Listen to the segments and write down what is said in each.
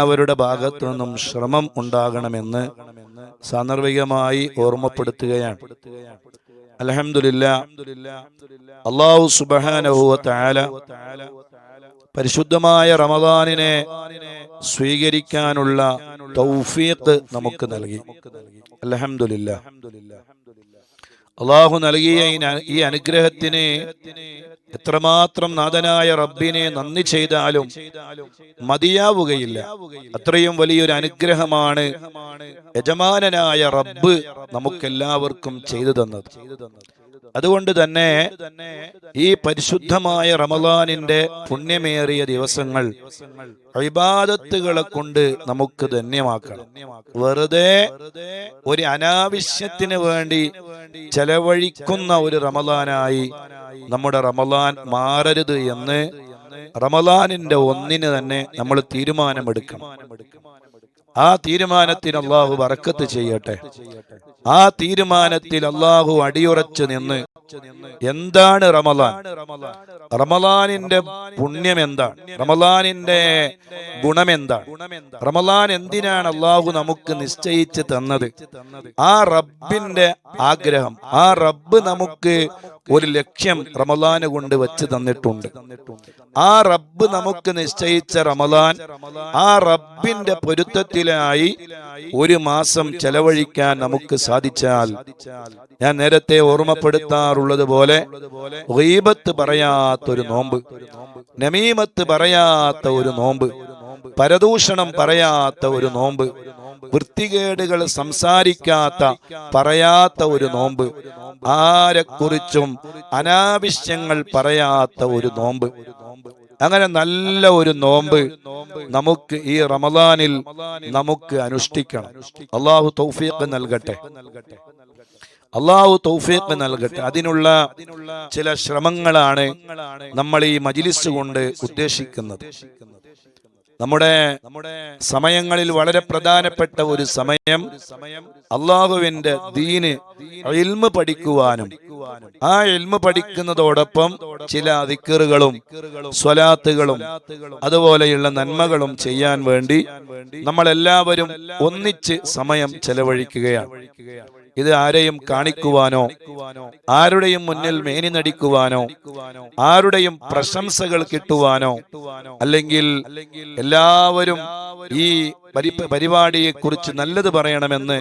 എല്ലാവരുടെ ഭാഗത്തു നിന്നും ശ്രമം ഉണ്ടാകണമെന്ന് സാന്ദർഭികമായി ഓർമ്മപ്പെടുത്തുകയാണ്. അൽഹംദുലില്ലാഹ്, അല്ലാഹു സുബ്ഹാനഹു വ തആല പരിശുദ്ധമായ റമദാനിനെ സ്വീകരിക്കാനുള്ള തൗഫീഖ് നമുക്ക് നൽകി. അൽഹംദുലില്ലാഹ്, അല്ലാഹു നൽകിയ ഈ അനുഗ്രഹത്തിന് എത്രമാത്രം നാഥനായ റബ്ബിനെ നന്ദി ചെയ്താലും മതിയാവുകയില്ല. അത്രയും വലിയൊരു അനുഗ്രഹമാണ് യജമാനനായ റബ്ബ് നമുക്കെല്ലാവർക്കും ചെയ്തു തന്നത്. അതുകൊണ്ട് തന്നെ ഈ പരിശുദ്ധമായ റമദാനിന്റെ പുണ്യമേറിയ ദിവസങ്ങൾ ഇബാദത്തുകളെ കൊണ്ട് നമുക്ക് ധന്യമാക്കണം. വെറുതെ ഒരു അനാവശ്യത്തിന് വേണ്ടി ചെലവഴിക്കുന്ന ഒരു റമദാനായി നമ്മുടെ റമദാൻ മാറരുത് എന്ന് റമദാനിന്റെ ഒന്നിന് തന്നെ നമ്മൾ തീരുമാനമെടുക്കണം. ആ തീരുമാനത്തിന് അല്ലാഹു ബറക്കത്ത് ചെയ്യട്ടെ. ആ തീരുമാനത്തിൽ അല്ലാഹു അടിയുറച്ചു നിന്ന് എന്താണ് റമദാൻ, റമദാനിന്റെ പുണ്യം എന്താണ്, റമദാനിന്റെ ഗുണമെന്താണ്, റമദാൻ എന്തിനാണ് അല്ലാഹു നമുക്ക് നിശ്ചയിച്ച് തന്നത്, ആ റബ്ബിന്റെ ആഗ്രഹം, ആ റബ്ബ് നമുക്ക് ഒരു ലക്ഷ്യം റമദാന് കൊണ്ട് വെച്ച് തന്നിട്ടുണ്ട്. ആ റബ്ബ് നമുക്ക് നിശ്ചയിച്ച റമദാൻ, ആ റബ്ബിന്റെ പൊരുത്തത്തിലായി ഒരു മാസം ചെലവഴിക്കാൻ നമുക്ക് സാധിച്ചാൽ, ഞാൻ നേരത്തെ ഓർമ്മപ്പെടുത്താറുള്ളത് പോലെ ഗീബത്ത് പറയാത്തൊരു നോമ്പ്, നമീമത്ത് പറയാത്ത ഒരു നോമ്പ്, പരദൂഷണം പറയാത്ത ഒരു നോമ്പ്, വൃത്തികേടുകൾ സംസാരിക്കാത്ത പറയാത്ത ഒരു നോമ്പ്, ആരെക്കുറിച്ചും അനാവശ്യങ്ങൾ പറയാത്ത ഒരു നോമ്പ്, അങ്ങനെ നല്ല ഒരു നോമ്പ് നമുക്ക് ഈ റമദാനിൽ നമുക്ക് അനുഷ്ഠിക്കണം. അല്ലാഹു തൗഫീഖ് നൽകട്ടെ, അല്ലാഹു തൗഫീഖ് നൽകട്ടെ. അതിനുള്ള ചില ശ്രമങ്ങളാണ് നമ്മൾ ഈ മജ്ലിസ് കൊണ്ട് ഉദ്ദേശിക്കുന്നത്. നമ്മുടെ സമയങ്ങളിൽ വളരെ പ്രധാനപ്പെട്ട ഒരു സമയം അല്ലാഹുവിന്റെ ദീന് ഇൽമ് പഠിക്കുവാനും, ആ ഇൽമ് പഠിക്കുന്നതോടൊപ്പം ചില ദിക്റുകളും സ്വലാത്തുകളും അതുപോലെയുള്ള നന്മകളും ചെയ്യാൻ വേണ്ടി നമ്മളെല്ലാവരും ഒന്നിച്ച് സമയം ചെലവഴിക്കുകയാണ്. ഇത് ആരെയും കാണിക്കുവാനോ, ആരുടെയും മുന്നിൽ മേനി നടിക്കുവാനോ, ആരുടെയും പ്രശംസകൾ കിട്ടുവാനോ, അല്ലെങ്കിൽ എല്ലാവരും ഈ പരിപാടിയെ കുറിച്ച് നല്ലത് പറയണമെന്ന്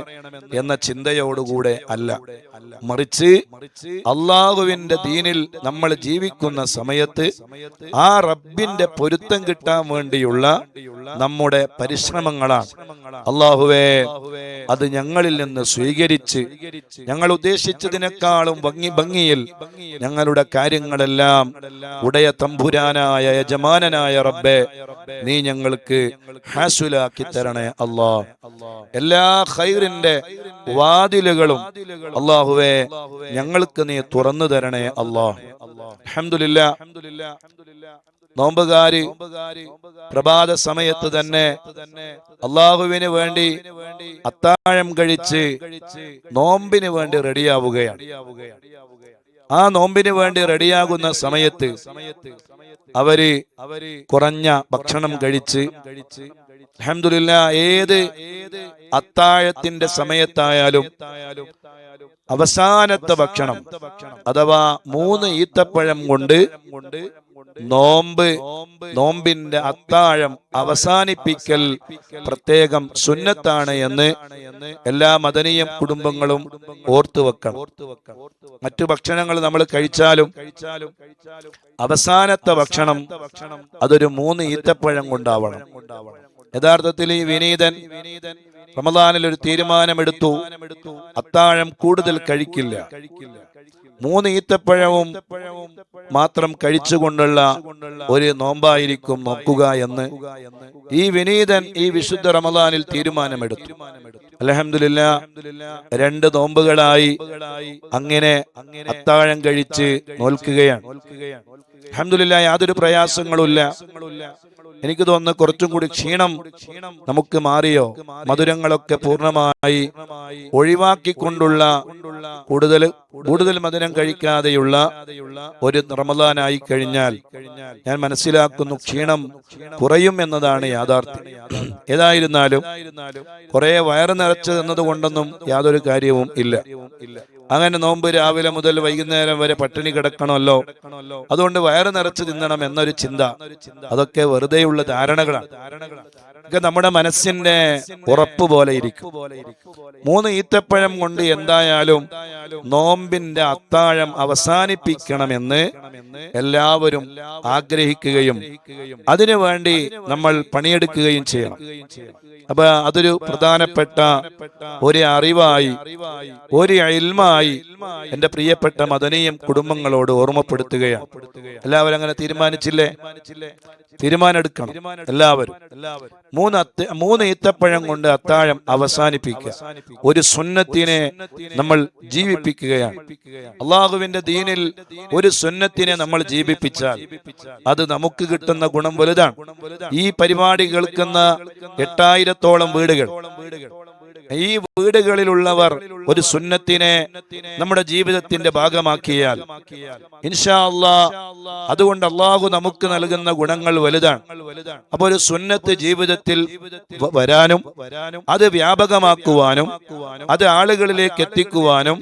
എന്ന ചിന്തയോടുകൂടെ അല്ല, മറിച്ച് അള്ളാഹുവിന്റെ ദീനിൽ നമ്മൾ ജീവിക്കുന്ന സമയത്ത് ആ റബ്ബിന്റെ പൊരുത്തം കിട്ടാൻ വേണ്ടിയുള്ള നമ്മുടെ പരിശ്രമങ്ങളാണ്. അള്ളാഹുവേ, അത് ഞങ്ങളിൽ നിന്ന് സ്വീകരിച്ച് ഞങ്ങൾ ഉദ്ദേശിച്ചതിനേക്കാളും ഭംഗിയിൽ ഞങ്ങളുടെ കാര്യങ്ങളെല്ലാം ഉടയ തമ്പുരാനായ യജമാനനായ റബ്ബേ നീ ഞങ്ങൾക്ക് ഹാസുലാക്കി തരണേ അല്ലാ. എല്ലാ ഖൈറിന്റെ വാതിലുകളും അല്ലാഹുവേ ഞങ്ങൾക്ക് നീ തുറന്നു തരണേ അല്ലാ. അൽഹംദുലില്ലാഹ്, നോമ്പുകാര് പ്രഭാത സമയത്ത് തന്നെ അള്ളാഹുവിന് വേണ്ടി അത്താഴം കഴിച്ച് നോമ്പിന് വേണ്ടി റെഡിയാവുകയാണ്. ആ നോമ്പിന് വേണ്ടി റെഡിയാകുന്ന സമയത്ത് അവര് കുറഞ്ഞ ഭക്ഷണം കഴിച്ച്, അൽഹംദുലില്ലാഹ്, ഏത് അത്താഴത്തിന്റെ സമയത്തായാലും അവസാനത്തെ ഭക്ഷണം അഥവാ 3 ഈത്തപ്പഴം കൊണ്ട് നോമ്പിന്റെ അത്താഴം അവസാനിപ്പിക്കൽ പ്രത്യേകം സുന്നത്താണ് എന്ന് എല്ലാ മദനീയ കുടുംബങ്ങളും ഓർത്തു വെക്കണം. മറ്റു ഭക്ഷണങ്ങൾ നമ്മൾ കഴിച്ചാലും അവസാനത്തെ ഭക്ഷണം അതൊരു 3 ഈത്തപ്പഴം കൊണ്ടാവണം. യഥാർത്ഥത്തിൽ ഈ വിനീതൻ റമദാനിൽ ഒരു തീരുമാനമെടുത്തു, അത്താഴം കൂടുതൽ കഴിക്കില്ല, 3 ഈത്തപ്പഴവും മാത്രം കഴിച്ചുകൊണ്ടുള്ള ഒരു നോമ്പായിരിക്കും നോക്കുക എന്ന് ഈ വിനീതൻ ഈ വിശുദ്ധ റമദാനിൽ തീരുമാനമെടുത്തു. അൽഹംദുലില്ലാഹ്, 2 നോമ്പുകളായി അങ്ങനെ അത്താഴം കഴിച്ച് നോൽക്കുകയാണ്. അൽഹംദുലില്ലാഹ്, യാതൊരു പ്രയാസങ്ങളുമില്ല. എനിക്ക് തോന്നുന്നു കുറച്ചും കൂടി ക്ഷീണം നമുക്ക് മാറിയോ, മധുരങ്ങളൊക്കെ പൂർണ്ണമായി ഒഴിവാക്കിക്കൊണ്ടുള്ള കൂടുതൽ കൂടുതൽ മധുരം കഴിക്കാതെയുള്ള ഒരു റമദാനായി കഴിഞ്ഞാൽ ഞാൻ മനസ്സിലാക്കുന്നു ക്ഷീണം കുറയും എന്നതാണ് യാഥാർത്ഥ്യം. ഏതായിരുന്നാലും കുറെ വയറ് നിറച്ച് എന്നതുകൊണ്ടൊന്നും യാതൊരു കാര്യവും ഇല്ല. അങ്ങനെ നോമ്പ് രാവിലെ മുതൽ വൈകുന്നേരം വരെ പട്ടിണി കിടക്കണമല്ലോ, അതുകൊണ്ട് വയറ് നിറച്ച് തിന്നണം എന്നൊരു ചിന്ത, അതൊക്കെ വെറുതെയുള്ള ധാരണകളാണ്. നമ്മുടെ മനസ്സിന്റെ ഉറപ്പ് പോലെ ഇരിക്കും. 3 ഈത്തപ്പഴം കൊണ്ട് എന്തായാലും നോമ്പിന്റെ അത്താഴം അവസാനിപ്പിക്കണമെന്ന് എല്ലാവരും ആഗ്രഹിക്കുകയും അതിനുവേണ്ടി നമ്മൾ പണിയെടുക്കുകയും ചെയ്യണം. അപ്പൊ അതൊരു പ്രധാനപ്പെട്ട ഒരു അറിവായി, ഒരു ഇൽമായി എന്റെ പ്രിയപ്പെട്ട മദനിയും കുടുംബങ്ങളോട് ഓർമ്മപ്പെടുത്തുകയാണ്. എല്ലാവരും അങ്ങനെ തീരുമാനിച്ചില്ലേ? തീരുമാനം എടുക്കണം എല്ലാവരും. 3 ഈത്തപ്പഴം കൊണ്ട് അത്താഴം അവസാനിപ്പിക്കുക. ഒരു സുന്നത്തിനെ നമ്മൾ ജീവിപ്പിക്കുകയാണ്. അള്ളാഹുവിന്റെ ദീനിൽ ഒരു സുന്നത്തിനെ നമ്മൾ ജീവിപ്പിച്ചാൽ അത് നമുക്ക് കിട്ടുന്ന ഗുണം വലുതാണ്. ഈ പരിപാടി കേൾക്കുന്ന 8000-ഓളം വീടുകൾ, ഈ വീടുകളിലുള്ളവർ ഒരു സുന്നത്തിനെ നമ്മുടെ ജീവിതത്തിന്റെ ഭാഗമാക്കിയാൽ ഇൻഷാ അല്ലാഹ് അതുകൊണ്ട് അള്ളാഹു നമുക്ക് നൽകുന്ന ഗുണങ്ങൾ വലുതാണ്. അപ്പൊ ഒരു സുന്നത്ത് ജീവിതത്തിൽ വരാനും അത് വ്യാപകമാക്കുവാനും അത് ആളുകളിലേക്ക് എത്തിക്കുവാനും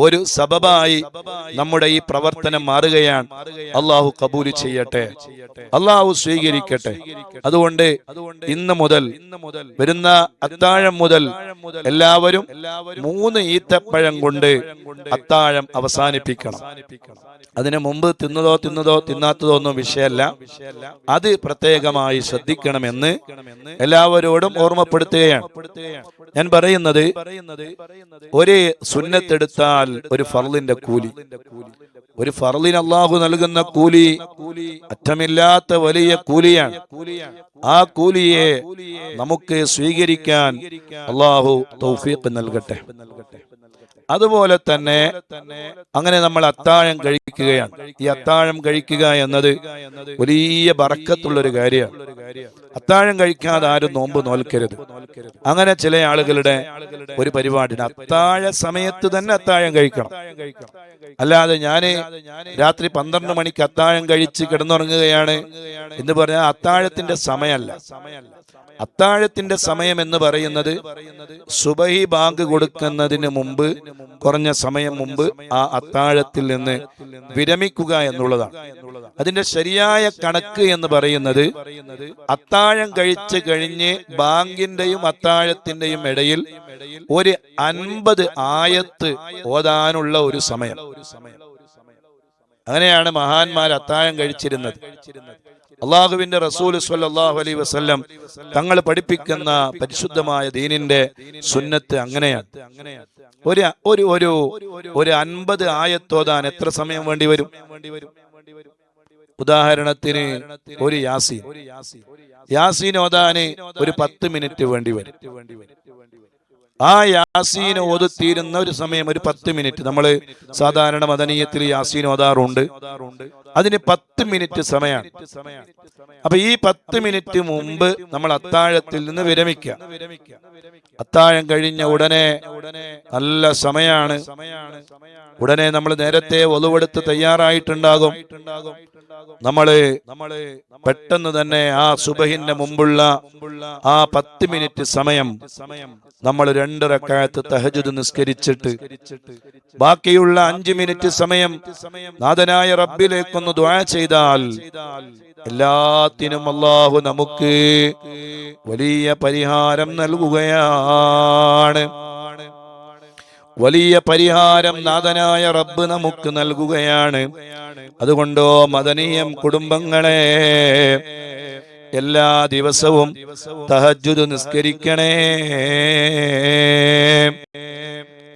ഒരു സബബായി നമ്മുടെ ഈ പ്രവർത്തനം മാറുകയാണ്. അള്ളാഹു കബൂൽ ചെയ്യട്ടെ, അള്ളാഹു സ്വീകരിക്കട്ടെ. അതുകൊണ്ട് ഇന്ന് മുതൽ വരുന്ന അത്താഴം മുതൽ എല്ലാവരും 3 ഈത്തപ്പഴം കൊണ്ട് അത്താഴം അവസാനിപ്പിക്കണം. അതിനു മുമ്പ് തിന്നതോ തിന്നാത്തതോ ഒന്നും വിഷയമല്ല. അത് പ്രത്യേകമായി ശ്രദ്ധിക്കണമെന്ന് എല്ലാവരോടും ഓർമ്മപ്പെടുത്തുകയാണ്. ഞാൻ പറയുന്നത്, ഒരു സുന്നത്തെടുത്താൽ ഒരു ഫർളിന്റെ കൂലി, ഒരു ഫർളിന് അല്ലാഹു നൽകുന്ന കൂലി അറ്റമില്ലാത്ത വലിയ കൂലിയാണ്. ആ കൂലിയെ നമുക്ക് സ്വീകരിക്കാൻ അല്ലാഹു തൗഫീഖ് നൽകട്ടെ. അതുപോലെ തന്നെ അങ്ങനെ നമ്മൾ അത്താഴം കഴിക്കുകയാണ്. ഈ അത്താഴം കഴിക്കുക എന്നത് വലിയ ബറക്കത്തുള്ളൊരു കാര്യമാണ്. അത്താഴം കഴിക്കാതെ ആരും നോമ്പ് നോൽക്കരുത്. അങ്ങനെ ചില ആളുകളുടെ ഒരു പരിപാടിയാണ്, അത്താഴ സമയത്ത് തന്നെ അത്താഴം കഴിക്കണം. അല്ലാതെ ഞാന് രാത്രി 12 മണിക്ക് അത്താഴം കഴിച്ച് കിടന്നുറങ്ങുകയാണ് എന്ന് പറഞ്ഞാൽ അത്താഴത്തിന്റെ സമയമല്ല. അത്താഴത്തിന്റെ സമയം എന്ന് പറയുന്നത് സുബഹി ബാങ്ക് കൊടുക്കുന്നതിന് മുമ്പ്, കുറഞ്ഞ സമയം മുമ്പ് ആ അത്താഴത്തിൽ നിന്ന് വിരമിക്കുക എന്നുള്ളതാണ്. അതിന്റെ ശരിയായ കണക്ക് എന്ന് പറയുന്നത് അത്താഴം കഴിച്ച് കഴിഞ്ഞ് ബാങ്കിന്റെയും അത്താഴത്തിന്റെയും ഇടയിൽ ഒരു 50 ആയത്ത് ഓതാനുള്ള ഒരു സമയം. അങ്ങനെയാണ് മഹാന്മാർ അത്താഴം കഴിച്ചിരുന്നത്. അള്ളാഹുവിന്റെ റസൂൽ സ്വല്ലല്ലാഹു അലൈഹി വസല്ലം തങ്ങൾ പഠിപ്പിക്കുന്ന പരിശുദ്ധമായ ദീനിന്റെ സുന്നത്ത് അങ്ങനെയാണ്. ഒരു 50 ആയത്തോതാൻ എത്ര സമയം വേണ്ടി വരും? ഉദാഹരണത്തിന് ഒരു യാസീൻ ഓതാന് ഒരു 10 മിനിറ്റ് വേണ്ടി വരും. ആ യാസീൻ ഓതുത്തീരുന്ന ഒരു സമയം ഒരു 10 മിനിറ്റ്. നമ്മൾ സാധാരണ മദനീയത്തിൽ യാസീൻ ഓതാറുണ്ട്. അതിന് 10 മിനിറ്റ് സമയമാണ്. അപ്പൊ ഈ 10 മിനിറ്റ് മുമ്പ് നമ്മൾ അത്താഴത്തിൽ നിന്ന് വിരമിക്കുക. അത്താഴം കഴിഞ്ഞ ഉടനെ നല്ല സമയമാണ്. ഉടനെ നമ്മൾ നേരത്തെ ഒളുവെടുത്ത് തയ്യാറായിട്ടുണ്ടാകും. നമ്മള് പെട്ടെന്ന് തന്നെ ആ സുബഹിന്റെ മുമ്പുള്ള ആ 10 മിനിറ്റ് സമയം നമ്മൾ 2 റക്അത്ത് തഹജ്ജുദ് നിസ്കരിച്ചിട്ട് ബാക്കിയുള്ള 5 മിനിറ്റ് സമയം നാഥനായ റബ്ബിലേക്കൊന്ന് ദുആ ചെയ്താൽ എല്ലാത്തിനും അല്ലാഹു നമുക്ക് വലിയ പരിഹാരം നൽകുകയാണ്. വലിയ പരിഹാരം നാഥനായ റബ്ബ് നമുക്ക് നൽകുകയാണ്. അതുകൊണ്ടോ മദനീയം കുടുംബങ്ങളെ, എല്ലാ ദിവസവും തഹജ്ജുദ് നിസ്കരിക്കണേ.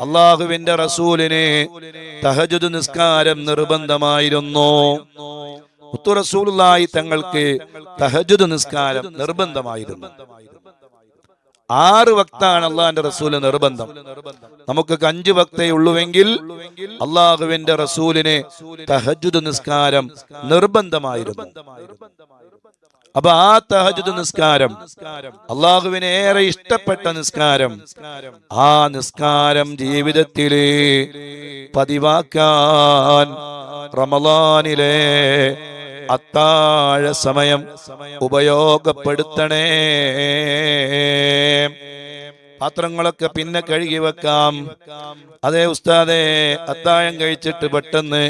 അള്ളാഹുവിന്റെ റസൂലിന് തഹജ്ജുദ് നിസ്കാരം നിർബന്ധമായിരുന്നു. മുത്തു റസൂലുള്ളാഹി തങ്ങൾക്ക് തഹജ്ജുദ് നിസ്കാരം നിർബന്ധമായിരുന്നു. 6 വക്താണ് അള്ളാഹിന്റെ റസൂല് നിർബന്ധം. നമുക്ക് 5 വക്തേ ഉള്ളുവെങ്കിൽ അള്ളാഹുവിന്റെ റസൂലിന് തഹജ്ജുദ് നിസ്കാരം നിർബന്ധമായിരുന്നു. അപ്പൊ ആ തഹജ്ജുദ് നിസ്കാരം അള്ളാഹുവിന് ഏറെ ഇഷ്ടപ്പെട്ട നിസ്കാരം, ആ നിസ്കാരം ജീവിതത്തില് പതിവാക്കാൻ റമളാനിലെ അത്താഴ സമയം ഉപയോഗപ്പെടുത്തണേ. പാത്രങ്ങളൊക്കെ പിന്നെ കഴുകി വെക്കാം. അതേ ഉസ്താദേ, അത്താഴം കഴിച്ചിട്ട് പെട്ടെന്ന്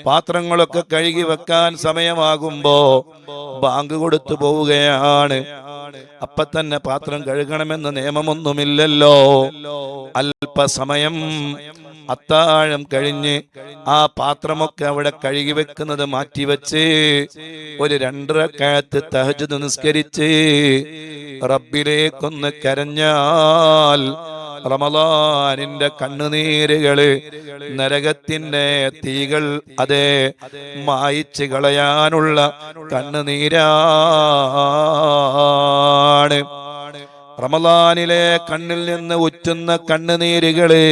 പാത്രങ്ങളൊക്കെ കഴുകി വെക്കാൻ സമയമാകുമ്പോ ബാങ്ക് കൊടുത്തു പോവുകയാണ്. അപ്പൊ തന്നെ പാത്രം കഴുകണമെന്ന് നിയമമൊന്നുമില്ലല്ലോ. അല്പസമയം അത്താഴം കഴിഞ്ഞ് ആ പാത്രമൊക്കെ അവിടെ കഴുകി വെക്കുന്നത് മാറ്റിവെച്ച് ഒരു 2 റക്അത്ത് തഹജ്ജുദ് നിസ്കരിച്ച് റബ്ബിലേക്കൊന്ന് കരഞ്ഞാൽ റമളാനിന്റെ കണ്ണുനീരുകള്, നരകത്തിന്റെ തീകൾ അതേ മായിച്ച് കളയാനുള്ള കണ്ണുനീരാണ്. റമളാനിലെ കണ്ണിൽ നിന്ന് ഉറ്റുന്ന കണ്ണുനീരുകള്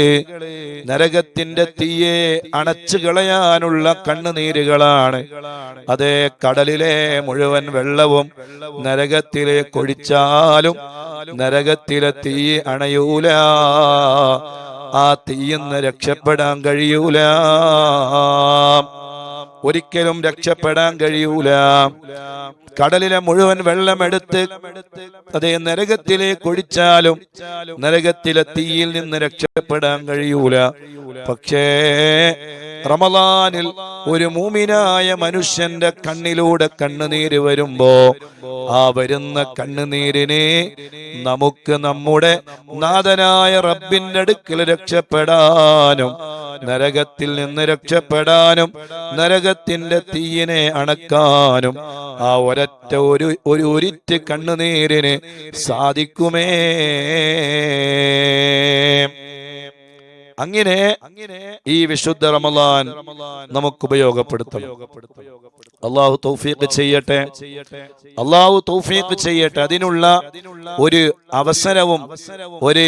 നരകത്തിന്റെ തീയെ അണച്ചു കളയാനുള്ള കണ്ണുനീരുകളാണ്. അതേ കടലിലെ മുഴുവൻ വെള്ളവും നരകത്തിലേക്ക് ഒഴിച്ചാലും നരകത്തിലെ തീ അണയൂല, ആ തീയിന്ന് രക്ഷപ്പെടാൻ കഴിയൂല, ഒരിക്കലും രക്ഷപ്പെടാൻ കഴിയൂല. കടലിലെ മുഴുവൻ വെള്ളമെടുത്ത് അതേ നരകത്തിലേക്ക് ഒഴിച്ചാലും നരകത്തിലെ തീയിൽ നിന്ന് രക്ഷപ്പെടാൻ കഴിയൂല. പക്ഷേ റമളാനിൽ ഒരു മുഅ്മിനായ മനുഷ്യന്റെ കണ്ണിലൂടെ കണ്ണുനീര് വരുമ്പോ ആ വരുന്ന കണ്ണുനീരിനെ നമുക്ക് നമ്മുടെ നാഥനായ റബ്ബിന്റെ അടുക്കൽ രക്ഷപ്പെടാനും നരകത്തിൽ നിന്ന് രക്ഷപ്പെടാനും നരകത്തിന്റെ തീയിനെ അണക്കാനും ആ ഒരൊറ്റ ഒരിറ്റ് കണ്ണുനീരിന് സാധിക്കുമേ. അങ്ങനെ ഈ വിശുദ്ധ റമളാൻ നമുക്ക് ഉപയോഗപ്പെടുത്തണം. അള്ളാഹു തൗഫീഖ് ചെയ്യട്ടെ, അള്ളാഹു തൗഫീഖ് ചെയ്യട്ടെ. അതിനുള്ള ഒരു അവസരവും ഒരു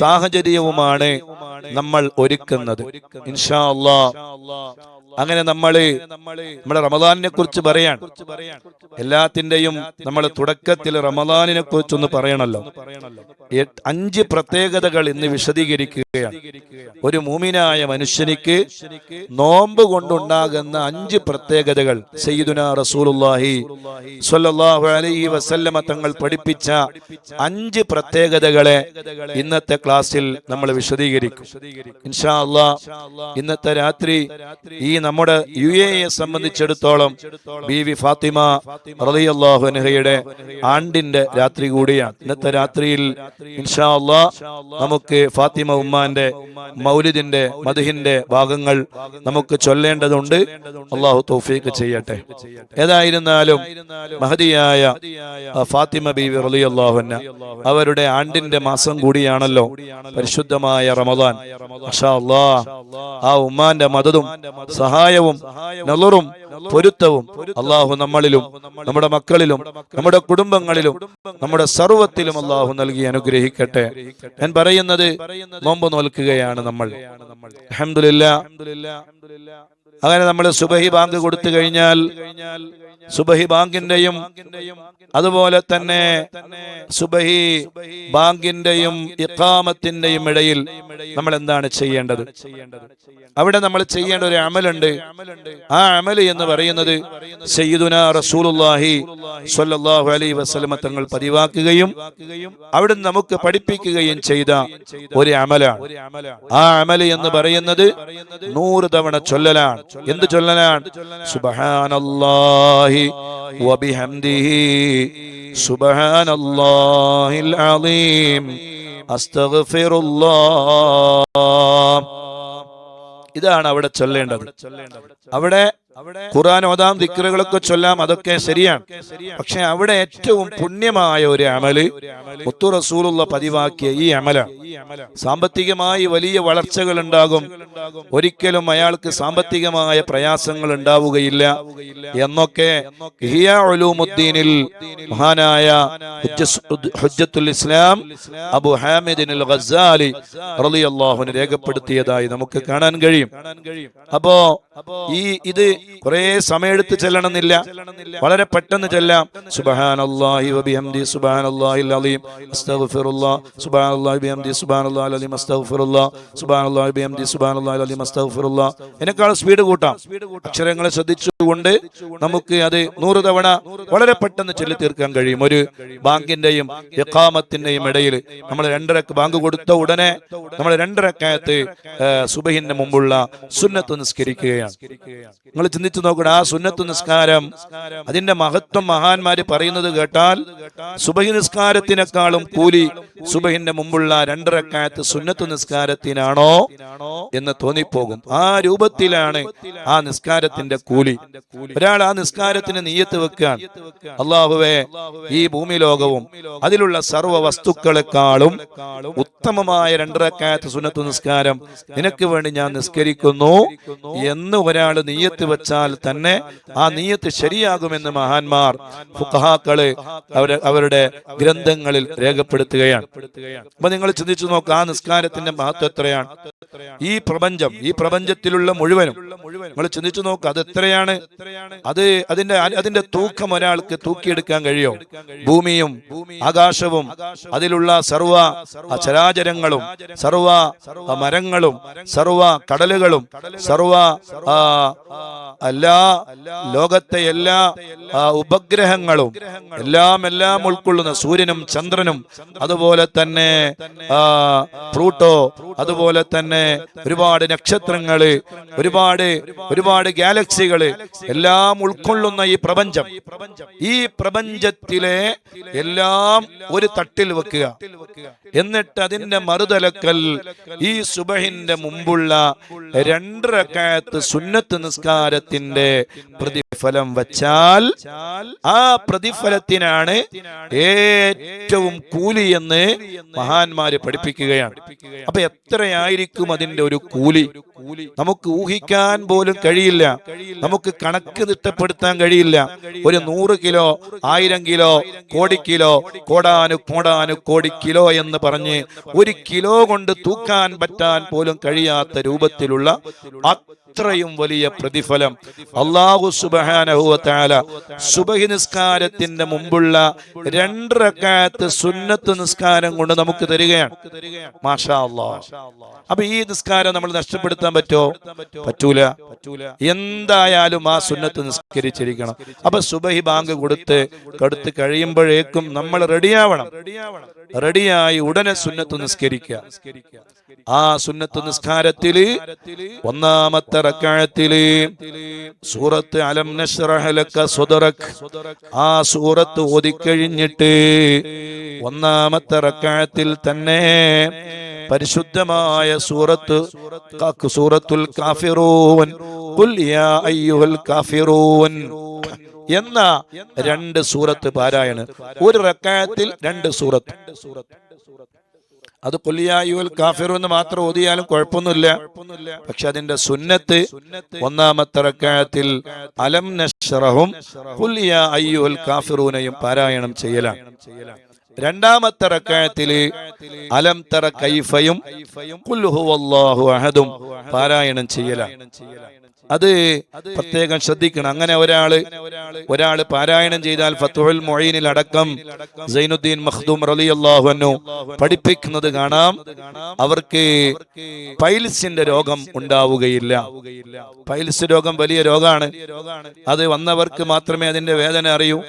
സാഹചര്യവുമാണ് നമ്മൾ ഒരുക്കുന്നത് ഇൻഷാ അല്ലാഹ്. അങ്ങനെ നമ്മുടെ റമളാനിനെ കുറിച്ച് പറയാൻ, എല്ലാത്തിന്റെയും നമ്മൾ തുടക്കത്തിൽ റമളാനിനെ കുറിച്ചൊന്ന് പറയണല്ലോ. 5 പ്രത്യേകതകൾ ഇന്ന് വിശദീകരിക്കുകയാണ്. ഒരു മുഅ്മിനായ മനുഷ്യനിക്ക് നോമ്പ് കൊണ്ടുണ്ടാകുന്ന 5 പ്രത്യേകതകൾ സയ്യിദുനാ റസൂലുള്ളാഹി സ്വല്ലല്ലാഹു അലൈഹി വസല്ലമ തങ്ങൾ പഠിപ്പിച്ച 5 പ്രത്യേകതകളെ ഇന്നത്തെ ക്ലാസ്സിൽ നമ്മൾ വിശദീകരിക്കും ഇൻഷാ അല്ലാഹ്. ഇന്നത്തെ രാത്രി ഈ നമ്മുടെ UAE സംബന്ധിച്ചിടത്തോളം ബീവി ഫാത്തിമ റളിയല്ലാഹു അൻഹയുടെ ആണ്ടിന്റെ രാത്രി കൂടിയാണ്. ഇന്നത്തെ രാത്രിയിൽ ഇൻഷാ അല്ലാഹ് നമുക്ക് ഫാത്തിമ ഉമ്മാന്റെ മൗലിദിന്റെ മദ്ഹിന്റെ ഭാഗങ്ങൾ നമുക്ക് ചൊല്ലേണ്ടതുണ്ട്. അല്ലാഹു തൗഫീഖ് ചെയ്യട്ടെ. ഏതായിരുന്നാലും മഹദിയായ ഫാത്തിമ ബീവി റളിയല്ലാഹു അൻഹ അവരുടെ ആണ്ടിന്റെ മാസം കൂടിയാണല്ലോ പരിശുദ്ധമായ റമളാൻ. മാഷാ അല്ലാഹ്, ആ ഉമ്മാന്റെ മദദും സഹായവും നളറും പൊരുത്തവും അല്ലാഹു നമ്മളിലും നമ്മുടെ മക്കളിലും നമ്മുടെ കുടുംബങ്ങളിലും നമ്മുടെ സർവ്വത്തിലും അല്ലാഹു നൽകി അനുഗ്രഹിക്കട്ടെ. ഞാൻ പറയുന്നത് നോമ്പ് നോൽക്കുകയാണ് നമ്മൾ. അൽഹംദുലില്ലാഹ്. അങ്ങനെ നമ്മൾ സുബഹി ബാങ്ക് കൊടുത്തു കഴിഞ്ഞാൽ സുബഹി ബാങ്കിന്റെയും അതുപോലെ തന്നെ സുബഹി ബാങ്കിന്റെയും ഇഖാമത്തിന്റെയും ഇടയിൽ നമ്മൾ എന്താണ് ചെയ്യേണ്ടത്? അവിടെ നമ്മൾ ചെയ്യേണ്ട ഒരു അമലുണ്ട്. ആ അമൽ എന്ന് പറയുന്നത് സയ്യിദുനാ റസൂലുള്ളാഹി സ്വല്ലല്ലാഹു അലൈഹി വസല്ലമ തങ്ങൾ പതിവാക്കുകയും അവിടുന്ന് നമുക്ക് പഠിപ്പിക്കുകയും ചെയ്ത ഒരു അമലാണ്. ആ അമൽ എന്ന് പറയുന്നത് 100 തവണ ചൊല്ലലാണ്. എന്ത് ചൊല്ലലാണ്? സുബ്ഹാനല്ലാഹി വബിഹംദിഹി സുബ്ഹാനല്ലാഹിൽ അലീം അസ്തഗ്ഫിറുല്ലാഹ്. ഇതാണ് അവിടെ ചൊല്ലേണ്ടത്. അവിടെ ഖുർആൻ ഓതാം, ദിക്റുകളൊക്കെ ചൊല്ലാം, അതൊക്കെ ശരിയാണ്. പക്ഷെ അവിടെ ഏറ്റവും പുണ്യമായ ഒരു അമല് മുത്തു റസൂലുള്ള പതിവാക്കിയ ഈ അമലാണ്. സാമ്പത്തികമായി വലിയ വളർച്ചകൾ ഉണ്ടാകും, ഒരിക്കലും അയാൾക്ക് സാമ്പത്തികമായ പ്രയാസങ്ങൾ ഉണ്ടാവുകയില്ല എന്നൊക്കെ ഇഹ്യാ ഉലൂമുദ്ദീനിൽ മഹാനായ ഹുജ്ജത്തുൽ ഇസ്ലാം അബു ഹാമിദിൻ ഗസ്സാലി റളിയല്ലാഹു അൻഹു രേഖപ്പെടുത്തിയതായി നമുക്ക് കാണാൻ കഴിയും. അപ്പോ ഇത് കുറെ സമയമെടുത്ത് ചെല്ലണമെന്നില്ല, വളരെ പെട്ടെന്ന് ചെല്ലാം. സുബ്ഹാനല്ലാഹി വബിഹംദി സുബ്ഹാനല്ലാഹിൽ അലീം അസ്തഗ്ഫിറുല്ലാഹ് സുബ്ഹാനല്ലാഹി ബിഹംദി സുബ്ഹാനല്ലാഹിൽ അലീം അസ്തഗ്ഫിറുല്ലാഹ് സുബ്ഹാനല്ലാഹി ബിഹംദി സുബ്ഹാനല്ലാഹിൽ അലീം അസ്തഗ്ഫിറുല്ലാഹ്. എന്നെക്കാൾ സ്പീഡ് കൂട്ടാം. അക്ഷരങ്ങളെ ശ്രദ്ധിച്ചുകൊണ്ട് നമുക്ക് അത് 100 തവണ വളരെ പെട്ടെന്ന് ചൊല്ലി തീർക്കാൻ കഴിയും. ഒരു ബാങ്കിന്റെയും ഇഖാമത്തിന്റെയും ഇടയിൽ നമ്മൾ 2 ബാങ്ക് കൊടുത്ത ഉടനെ നമ്മൾ 2 റക്അത്ത് സുബഹിന്റെ മുമ്പുള്ള സുന്നത്ത് നിസ്കരിക്കുകയാണ്. നിങ്ങൾ ചിന്തിച്ചു നോക്കണം, ആ സുന്നത്ത് നിസ്കാരം അതിന്റെ മഹത്വം മഹാന്മാര് പറയുന്നത് കേട്ടാൽ സുബഹി നിസ്കാരത്തിനേക്കാളും കൂലി സുബഹിന്റെ മുമ്പുള്ള 2 റക്അത്ത് സുന്നത്ത് നിസ്കാരത്തിനാണോ എന്ന് തോന്നിപ്പോകും. ആ രൂപത്തിലാണ് ആ നിസ്കാരത്തിന്റെ കൂലി. ഒരാൾ ആ നിസ്കാരത്തിന് നിയ്യത്ത് വെക്കാൻ, അല്ലാഹുവേ ഈ ഭൂമി ലോകവും അതിലുള്ള സർവ്വ വസ്തുക്കളെക്കാളും ഉത്തമമായ 2 റക്അത്ത് സുന്നത്ത് നിസ്കാരം നിനക്ക് വേണ്ടി ഞാൻ നിസ്കരിക്കുന്നു എന്ന് ഒരാൾ നിയ്യത്ത് വെച്ചാൽ തന്നെ ആ നിയ്യത്ത് ശരിയാകുമെന്ന് മഹാന്മാർ ഫുഖഹാക്കള് അവരുടെ ഗ്രന്ഥങ്ങളിൽ രേഖപ്പെടുത്തുകയാണ്. അപ്പൊ നിങ്ങൾ ചിന്തിച്ചു നോക്കുക, ആ നിസ്കാരത്തിന്റെ മഹത്വം എത്രയാണ്. ഈ പ്രപഞ്ചത്തിലുള്ള മുഴുവനും നിങ്ങൾ ചിന്തിച്ചു നോക്കുക, അത് എത്രയാണ്. അതിന്റെ തൂക്കം ഒരാൾക്ക് തൂക്കിയെടുക്കാൻ കഴിയോ? ഭൂമിയും ആകാശവും അതിലുള്ള സർവ ചരാചരങ്ങളും സർവ മരങ്ങളും സർവ കടലുകളും സർവ ലോകത്തെ എല്ലാ ഉപഗ്രഹങ്ങളും എല്ലാം ഉൾക്കൊള്ളുന്ന സൂര്യനും ചന്ദ്രനും അതുപോലെ തന്നെ പ്ലൂട്ടോ, അതുപോലെ തന്നെ ഒരുപാട് നക്ഷത്രങ്ങള്, ഒരുപാട് ഗാലക്സികള് എല്ലാം ഉൾക്കൊള്ളുന്ന ഈ പ്രപഞ്ചത്തിലെ എല്ലാം ഒരു തട്ടിൽ വെക്കുക. എന്നിട്ട് അതിന്റെ മറുതലക്കൽ ഈ സുബഹിന്റെ മുമ്പുള്ള 2 റക്അത്ത് സുന്നത്ത് നിസ്കാരത്തിന്റെ പ്രതിഫലം വച്ചാൽ ആ പ്രതിഫലത്തിനാണ് ഏറ്റവും കൂലി എന്ന് മഹാന്മാര് പഠിപ്പിക്കുകയാണ്. അപ്പൊ എത്രയായിരിക്കും അതിന്റെ ഒരു കൂലി? നമുക്ക് ഊഹിക്കാൻ പോലും കഴിയില്ല, നമുക്ക് കണക്ക് തിട്ടപ്പെടുത്താൻ കഴിയില്ല. ഒരു 100 കിലോ, 1000 കിലോ, കോടി കിലോ, കോടാനു കിലോ എന്ന് പറഞ്ഞ് 1 കിലോ കൊണ്ട് തൂക്കാൻ പറ്റാൻ പോലും കഴിയാത്ത രൂപത്തിലുള്ള അത്രയും വലിയ പ്രതിഫലം അല്ലാഹു സുബ്ഹാനഹു വ തആല സുബഹി നിസ്കാരത്തിന്റെ മുമ്പുള്ള 2 റക്അത്ത് സുന്നത്ത് നിസ്കാരം കൊണ്ട് നമുക്ക് തരികയാണ്. മാഷാ അല്ലാഹ്. അപ്പൊ ഈ നിസ്കാരം നമ്മൾ നഷ്ടപ്പെടുത്താൻ പറ്റൂല. എന്തായാലും ആ സുന്നത്ത് നിസ്കരിച്ചിരിക്കണം. അപ്പൊ സുബഹി ബാങ്ക് കൊടുത്ത് കഴിയുമ്പോഴേക്കും നമ്മൾ റെഡിയായി ഉടനെ സുന്നത്ത് നിസ്കരിക്കുക. ആ സുന്നത്ത് നിസ്കാരത്തില് 1-ാമത്തെ റക്അത്തില് സൂറത്ത് അലം നശ്റഹ് ലക സദ്റക് ആ സൂറത്ത് ഓതിക്കഴിഞ്ഞിട്ട് 1-ാമത്തെ റക്അത്തിൽ തന്നെ പരിശുദ്ധമായ സൂറത്തുൽ കാഫിറൂൻ ഖുൽ യാ അയ്യുഹൽ കാഫിറൂൻ എന്ന 2 സൂറത്ത് പാരായണം. ഒരു റക്അത്തിൽ 2 സൂറത്ത്. അത് ഖുൽ യാ അയ്യുഹൽ കാഫിറൂൻ എന്ന് മാത്രം ഓതിയാലും കുഴപ്പമൊന്നുമില്ല. പക്ഷെ അതിന്റെ സുന്നത്ത് 1-ാമത്തെ റക്അത്തിൽ അലം നശ്റഹും ഖുൽ യാ അയ്യുഹൽ കാഫിറൂനയും പാരായണം ചെയ്യലാണ്. 2-ാമത്തെ റക്അത്തില് അലം തറ കൈഫയും ഖുൽ ഹുവല്ലാഹു അഹദും പാരായണം ചെയ്യലാണ്. അത് പ്രത്യേകം ശ്രദ്ധിക്കണം. അങ്ങനെ ഒരാള് പാരായണം ചെയ്താൽ ഫത്ഹുൽ മുഈനിൽ അടക്കം സൈനുദ്ദീൻ മഖ്ദൂം റളിയല്ലാഹു അൻഹു പഠിപ്പിക്കുന്നത് കാണാം, അവർക്ക് പൈൽസിന്റെ രോഗം ഉണ്ടാവുകയില്ല. പൈൽസ് രോഗം വലിയ രോഗമാണ്. അത് വന്നവർക്ക് മാത്രമേ അതിന്റെ വേദന അറിയൂ.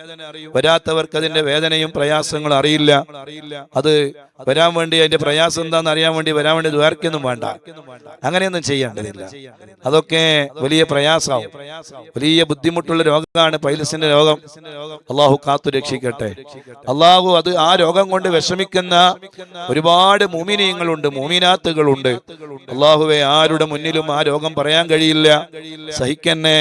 വരാത്തവർക്ക് അതിന്റെ വേദനയും പ്രയാസങ്ങളും അറിയില്ല. അത് വരാൻ വേണ്ടി അതിന്റെ പ്രയാസം എന്താണെന്ന് അറിയാൻ വേണ്ടി വരാൻ വേണ്ടി ദ്വാരക്കൊന്നും വേണ്ട, അങ്ങനെയൊന്നും ചെയ്യേണ്ടതില്ല. അതൊക്കെ വലിയ പ്രയാസമാവും. വലിയ ബുദ്ധിമുട്ടുള്ള രോഗമാണ് പൈൽസിന്റെ രോഗം. അള്ളാഹു കാത്തു രക്ഷിക്കട്ടെ. അള്ളാഹു ആ രോഗം കൊണ്ട് വിഷമിക്കുന്ന ഒരുപാട് മുഅ്മിനീങ്ങളുണ്ട്, മുഅ്മിനാത്തുകളുണ്ട്. അള്ളാഹുവെ ആരുടെ മുന്നിലും ആ രോഗം പറയാൻ കഴിയില്ല, സഹിക്കന്നെ.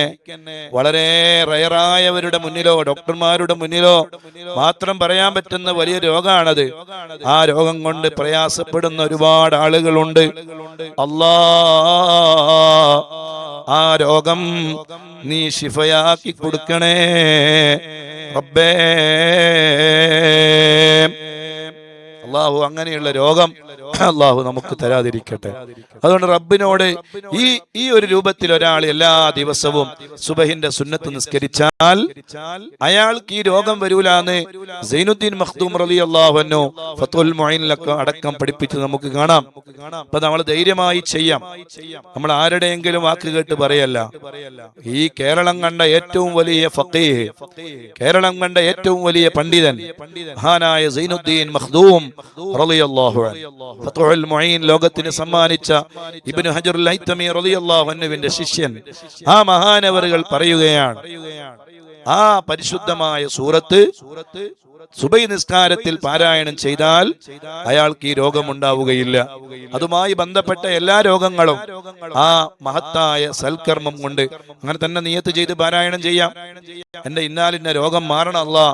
വളരെ റയറായവരുടെ മുന്നിലോ ഡോക്ടർമാരുടെ മുന്നിലോ മാത്രം പറയാൻ പറ്റുന്ന വലിയ രോഗമാണത്. ആ രോഗം കൊണ്ട് പ്രയാസപ്പെടുന്ന ഒരുപാട് ആളുകളുണ്ട്. ആ രോഗം നീ ശിഫയാക്കി കൊടുക്കണേ റബ്ബേ. അള്ളാഹു അങ്ങനെയുള്ള രോഗം അള്ളാഹു നമുക്ക് തരാതിരിക്കട്ടെ. അതുകൊണ്ട് റബ്ബിനോട് ഈ ഒരു രൂപത്തിൽ ഒരാൾ എല്ലാ ദിവസവും സുബഹിന്റെ സുന്നത്ത് നിസ്കരിച്ചാൽ അയാൾക്ക് ഈ രോഗം വരൂലാന്ന് സൈനുദ്ദീൻ മഖ്ദൂം റളിയല്ലാഹു അൻഹു ഫത്ഹുൽ മുഈനിലൊക്കെ അടക്കം പഠിപ്പിച്ച് നമുക്ക് കാണാം. അപ്പൊ നമ്മൾ ധൈര്യമായി ചെയ്യാം. നമ്മൾ ആരുടെയെങ്കിലും വാക്ക് കേട്ട് പറയല്ല. ഈ കേരളം കണ്ട ഏറ്റവും വലിയ ഫഖീഹ്, കേരളം കണ്ട ഏറ്റവും വലിയ പണ്ഡിതൻ മഹാനായ സൈനുദ്ദീൻ മഖ്ദൂം റളിയല്ലാഹു അൻഹു ഫത്ഹുൽ മുഈൻ ലോകത്തിന് സമ്മാനിച്ച ഇബ്നു ഹജറുൽ ഹൈതമി റളിയല്ലാഹു അൻഹുവിന്റെ ശിഷ്യൻ ആ മഹാനവറുകൾ പറയുകയാണ്, ആ പരിശുദ്ധമായ സൂറത്ത് സുബഹി നിസ്കാരത്തിൽ പാരായണം ചെയ്താൽ അയാൾക്ക് ഈ രോഗമുണ്ടാവുകയില്ല. അതുമായി ബന്ധപ്പെട്ട എല്ലാ രോഗങ്ങളും ആ മഹത്തായ സൽക്കർമ്മം കൊണ്ട് അങ്ങനെ തന്നെ നിയത്ത് ചെയ്ത് പാരായണം ചെയ്യാം. എന്റെ ഇന്നാലിന്ന രോഗം മാറണം അല്ലാ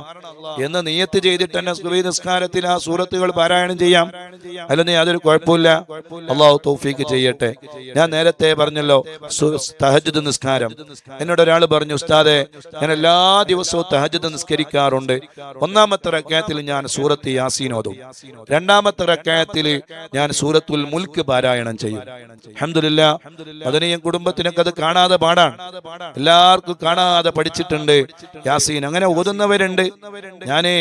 എന്ന് നിയത്ത് ചെയ്തിട്ട് തന്നെ സുബഹി നിസ്കാരത്തിൽ ആ സൂറത്തുകൾ പാരായണം ചെയ്യാം. അല്ലെങ്കിൽ അതൊരു കുഴപ്പമില്ല. അള്ളാഹു തൗഫീക്ക് ചെയ്യട്ടെ. ഞാൻ നേരത്തെ പറഞ്ഞല്ലോ തഹജ്ജുദ് നിസ്കാരം. എന്നോട് ഒരാൾ പറഞ്ഞു, ഉസ്താദെ ഞാൻ എല്ലാ ദിവസവും തഹജ്ജുദ് നിസ്കരിക്കാറുണ്ട്. ഒന്നാമത്തെ റക്അത്തിൽ ഞാൻ സൂറത്ത് യാസീൻ ഓതും, രണ്ടാമത്തെ റക്അത്തിൽ ഞാൻ സൂറത്തുൽ മുൽക്ക് പാരായണം ചെയ്യും. അൽഹംദുലില്ലാഹ് അതിനെയും കുടുംബത്തിനൊക്കെ അത് കാണാതെ പാടാണ്, എല്ലാവർക്കും കാണാതെ പഠിച്ചിട്ടുണ്ട് യാസീൻ. അങ്ങനെ ഓതുന്നവരുണ്ട്. ഞാന്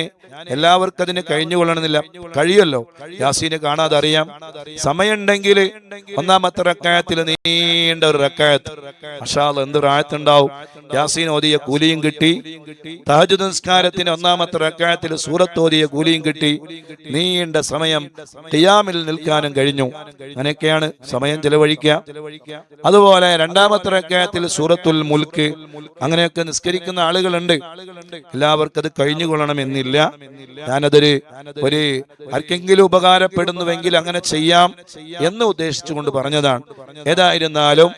എല്ലാവർക്കും അതിന് കഴിഞ്ഞുകൊള്ളണമെന്നില്ല, കഴിയല്ലോ. യാസീന് കാണാതെ അറിയാം. സമയമുണ്ടെങ്കിൽ ഒന്നാമത്തെ റക്അത്തിൽ നീണ്ട ഒരു റക്അത്ത്, മാഷാ അല്ലാഹ് എന്ത് റാഹത്തുണ്ടാവും. യാസീൻ ഓതിയ കൂലിയും കിട്ടി, തഹജ്ജുദ് നിസ്കാരത്തിന് ഒന്നാമത്തെ റക്അത്തിൽ സൂറത്ത് ഓതിയ കൂലിയും കിട്ടി, നീണ്ട സമയം ഖിയാമിൽ നിൽക്കാനും കഴിഞ്ഞു. അങ്ങനെയൊക്കെയാണ് സമയം ചെലവഴിക്കുക. അതുപോലെ രണ്ടാമത്തെ റക്അത്തിൽ സൂറത്തുൽ മുൽക്ക്, അങ്ങനെയൊക്കെ നിസ്കരിക്കുന്ന ആളുകളുണ്ട്. എല്ലാവർക്കും അത് കഴിഞ്ഞുകൊള്ളണമെന്നില്ല. ഞാനതൊരു ആർക്കെങ്കിലും ഉപകാരപ്പെടുന്നുവെങ്കിൽ അങ്ങനെ ചെയ്യാം എന്ന് ഉദ്ദേശിച്ചുകൊണ്ട് പറഞ്ഞതാണ്. ഏതായിരുന്നാലും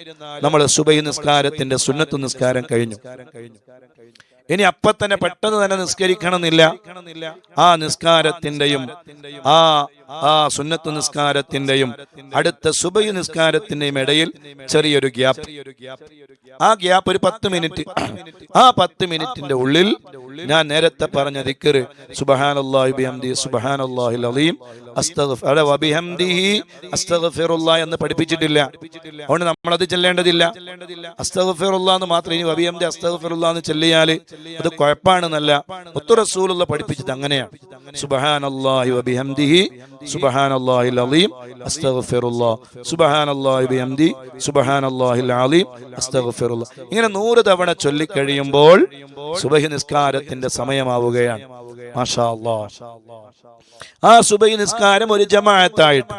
നമ്മൾ സുബഹി നിസ്കാരത്തിന്റെ സുന്നത്ത് നിസ്കാരം കഴിഞ്ഞു. ഇനി അപ്പൊ തന്നെ പെട്ടെന്ന് തന്നെ നിസ്കരിക്കണമെന്നില്ല. ആ നിസ്കാരത്തിന്റെയും ആ സുന്നത്ത് നിസ്കാരത്തിന്റെയും അടുത്ത സുബഹി നിസ്കാരത്തിന്റെയും ഇടയിൽ ചെറിയൊരു ഗ്യാപ്പ്. ആ ഗ്യാപ്പ് ഒരു 10 മിനിറ്റ്. ആ 10 മിനിറ്റിന്റെ ഉള്ളിൽ ഞാൻ നേരത്തെ പറഞ്ഞ ദിക്ർ സുബ്ഹാനല്ലാഹി ബിഹംദിഹി സുബ്ഹാനല്ലാഹിൽ അലീം അസ്തഗ്ഫിറ വബിഹംദിഹി അസ്തഗ്ഫിറുല്ലാഹ് എന്ന് പഠിപ്പിച്ചിട്ടില്ല. അതുകൊണ്ട് നമ്മളത് ചെല്ലേണ്ടതില്ല. അസ്തഗ്ഫിറുല്ലാഹ് എന്ന് മാത്രം. ഇനി വബിഹംദിഹി അസ്തഗ്ഫിറുല്ലാഹ് എന്ന് ചൊല്ലിയാൽ അത് കുഴപ്പമാണെന്നല്ല. മുത്തു റസൂലുള്ള പഠിപ്പിച്ചത് അങ്ങനെയാണ്. സുബ്ഹാനല്ലാഹി വബിഹംദിഹി സുബ്ഹാനല്ലാഹിൽ അലീം അസ്തഗ്ഫിറുല്ലാഹ് സുബ്ഹാനല്ലാഹി ബിഹംദിഹി സുബ്ഹാനല്ലാഹിൽ അലീം അസ്തഗ്ഫിറുല്ലാഹ്. ഇങ്ങനെ 100 തവണ ചൊല്ലിക്കഴിയുമ്പോൾ സുബഹി നിസ്കാരത്തിന്റെ സമയമാവുകയാണ്. മാഷാ അല്ലാഹ്. ആ സുബഹി നിസ്കാരം ഒരു ജമാഅത്തായിട്ട്